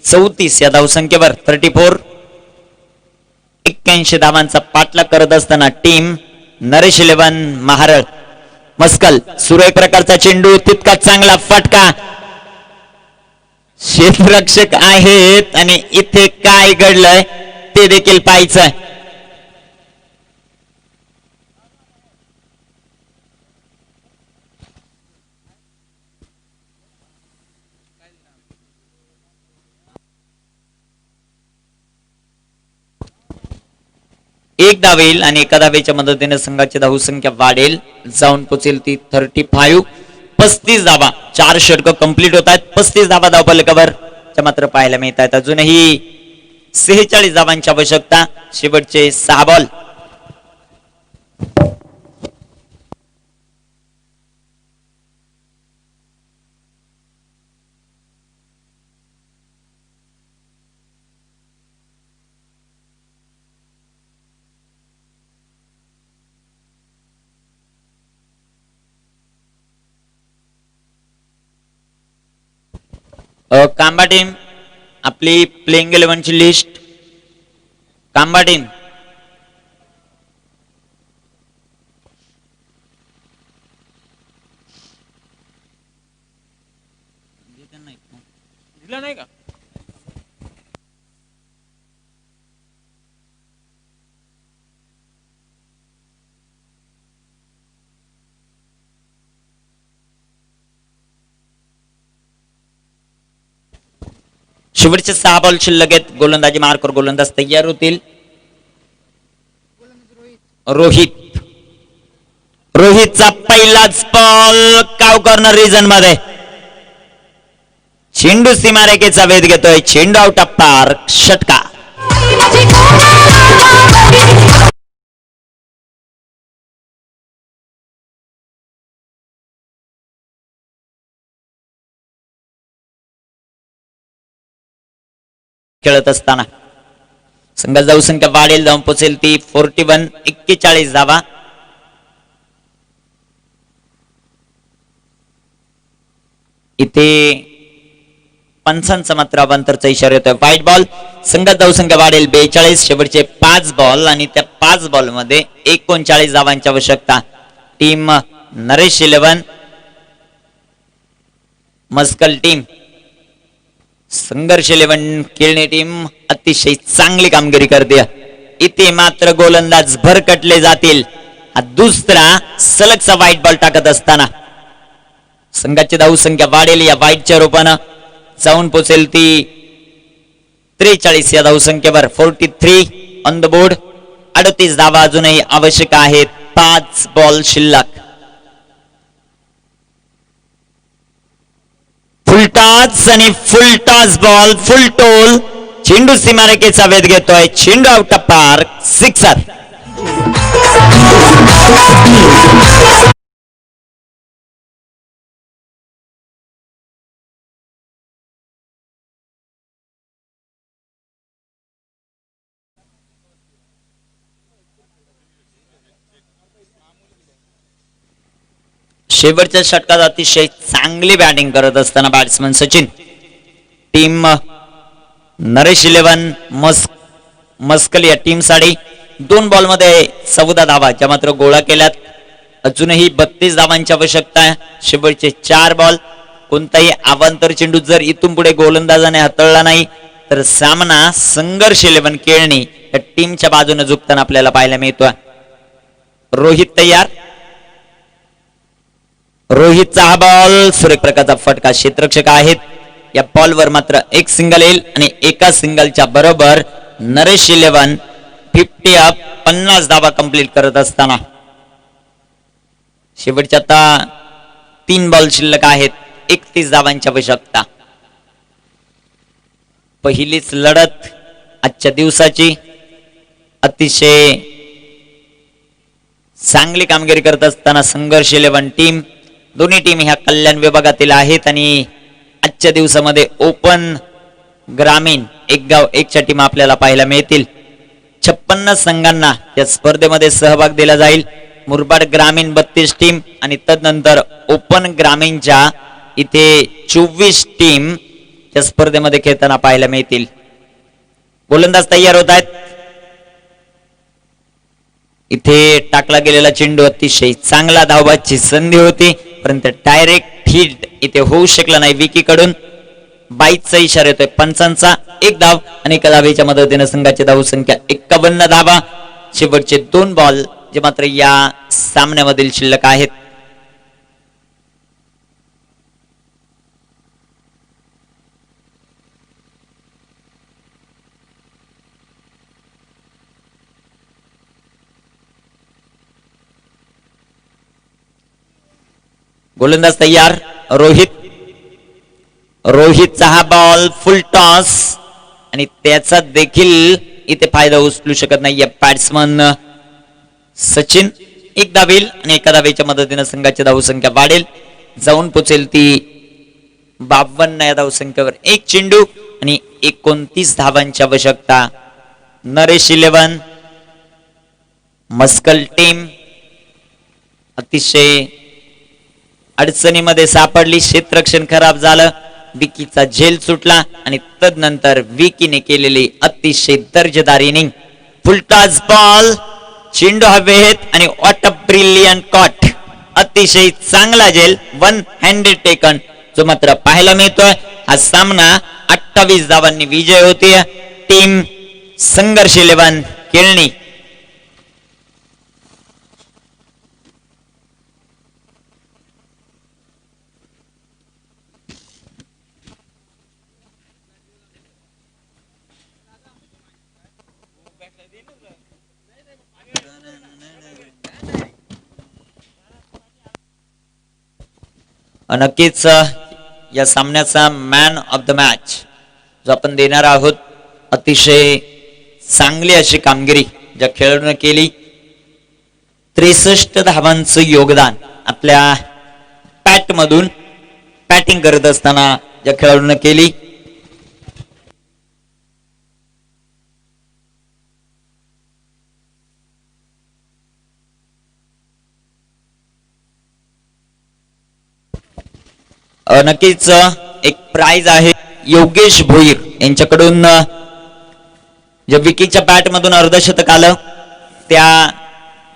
34 या धावसंख्येवर. 34. 81 धावांचा पाठलाग करत असताना टीम नरेश 11 महारळ मस्कल. सुरेख प्रकारचा चेंडू, तितका चांगला फटका. क्षेत्ररक्षक आहेत आणि इथे काय घडलंय ते देखील पाहायचंय. एक धाव येईल आणि एका धावेच्या मदतीने संघाची धावसंख्या वाढेल, जाऊन पोचेल ती 35. 35 धावा, 4 षटक कंप्लीट होत आहेत. 35 धावा धावफलकावर मात्र पाहायला मिळत आहेत. अजूनही 46 धावांची आवश्यकता, शेवटचे 6 बॉल. कांबा टीम आपली प्लेइंग 11 ची लिस्ट. कांबा टीम दिला नाही का? शेवटचे 6 बॉल शिल्लक आहेत. गोलंदाजी मार्कवर गोलंदाज तयार होतील. रोहितचा पहिलाच बॉल काव कॉर्नर रिजन मध्ये. चेंडू सीमारेखेचा वेध घेतोय. चेंडू आउट ऑफ पार्क, षटकार. खेळत असताना संघाची धावसंख्या वाढेल, जाऊन पोचेल ती 41. 41 धावा. इथे पंचांचा मात्र अवांतरचा इशारा येतोय. White ball. संघाची धावसंख्या वाढेल 42. शेवटचे 5 बॉल आणि त्या 5 बॉल मध्ये 39 धावांची आवश्यकता. टीम नरेश 11, मस्कल टीम, संघर्ष 11 खेळणे टीम अतिशय चांगली कामगिरी करते. इथे मात्र गोलंदाज भरकटले जातील. हा दुसरा सलगचा व्हाईट बॉल टाकत असताना संघाची धावसंख्या वाढेल. या व्हाईटच्या रूपानं जाऊन पोचेल ती 43 या धावसंख्येवर. 43 ऑन द बोर्ड. 38 धावा अजूनही आवश्यक आहेत. 5 बॉल शिल्लक. फुलटॉस आणि फुलटॉस बॉल, फुल टोल. चेंडू सीमारेखेचा वेध घेतोय. चेंडू आउट ऑफ पार्क, सिक्सर. शेवटच्या षटकात अतिशय चांगली बॅटिंग करत असताना batsman Sachin. Team Naresh 11 muscle या टीम साठी 2 बॉल मध्ये 14 धावा ज्या मात्र गोळा केल्यात. अजूनही 32 धावांची आवश्यकता आहे. शेवटचे 4 बॉल. कोणताही अवांतर चेंडू जर इथून पुढे गोलंदाजाने हाताळला नाही तर सामना संघर्ष 11 केळणी या टीमच्या बाजूने झुकताना आपल्याला पाहायला मिळतोय. रोहित तयार. रोहितचा हा बॉल सुरेख प्रकारचा फटका. क्षेत्ररक्षक आहेत. या बॉलवर मात्र एक सिंगल येईल आणि एका सिंगलच्या बरोबर नरेश 11 50 अप 50 धावा कंप्लीट करत असताना शेवटच्या आता 3 बॉल शिल्लक आहेत. 31 धावांची आवश्यकता. पहिलीच लढत आजच्या दिवसाची. अतिशय चांगली कामगिरी करत असताना संघर्ष 11 टीम. दोन्ही टीम ह्या कल्याण विभागातील आहेत आणि आजच्या दिवसामध्ये ओपन ग्रामीण एक गाव एकच्या टीम आपल्याला पाहायला मिळतील. 56 संघांना या स्पर्धेमध्ये सहभाग दिला जाईल. मुरबाड ग्रामीण 32 टीम आणि तदनंतर ओपन ग्रामीणच्या इथे 24 टीम या स्पर्धेमध्ये खेळताना पाहायला मिळतील. गोलंदाज तयार होत आहेत. इथे टाकला गेलेला चेंडू अतिशय चांगला धावबाची संधी होती परंतु डायरेक्ट हिट इथे होऊ शकला नाही. विकी कडून 22चा इशारा येतोय. पंचांचा 1 धाव आणि एका धावेच्या मदतीने संघाची धावसंख्या 51 धावा. शेवटचे 2 बॉल जे मात्र या सामन्यामधील शिल्लक आहेत. गोलंदाज तयार. रोहितचा हा बॉल फुल टॉस आणि त्याचा देखील इथे फायदा उचलू शकत नाहीये बॅट्समन सचिन. एक धावेल आणि एका धावेच्या मदतीने संघाची धावसंख्या वाढेल, जाऊन पोचेल ती 52 या धावसंख्येवर. एक चेंडू आणि 29 धावांची आवश्यकता. नरेश 11 मस्कल टीम अतिशय अडचणीमध्ये सापडली. क्षेत्ररक्षण खराब झालं, विकीचा झेल सुटला आणि तदनंतर विकीने केलेली अतिशय दर्जेदार इनिंग. फुलटॉस बॉल, चेंडू हवेत आणि व्हॉट अ ब्रिलियंट कॉट. अतिशय चांगला झेल, वन हँडेड टेकन, जो मात्र पाहायला मिळतोय. हा सामना 28 धावांनी विजय होते टीम संघर्ष 11 केळणी. नक्कीच या सामन्याचा मॅन ऑफ द मॅच जो आपण देणार आहोत, अतिशय चांगली अशी कामगिरी ज्या खेळाडूने केली. 63 धावांचं योगदान आपल्या पॅट मधून बॅटिंग करत असताना ज्या खेळाडूने केली. नक्कीच एक प्राइज आहे योगेश भोईर यांच्याकडून. जे विकीच्या बॅट मधून अर्धशतक आलं त्या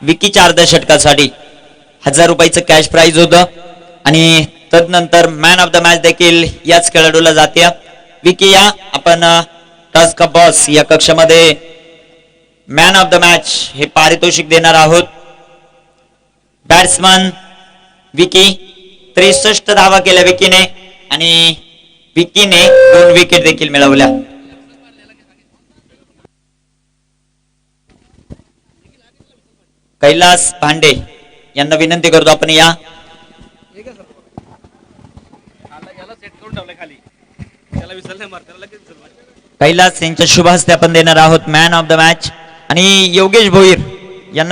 विकीच्या अर्धशतकासाठी 1000 रुपयाचं कॅश प्राइज होतं आणि तदनंतर मॅन ऑफ द मॅच देखील याच खेळाडूला जाते. विकी या आपण टॉस का बॉस या कक्षामध्ये मॅन ऑफ द मॅच हे पारितोषिक देणार आहोत. बॅट्समन विकी, 63 धावा केल्या विकीने आणि विकीने 2 विकेट देखील मिळवल्या. कैलास भांडे यांना विनंती करतो आपण या. कैलास यांच्या शुभ हस्ते आपण देणार आहोत मॅन ऑफ द मॅच आणि योगेश भोईर यांना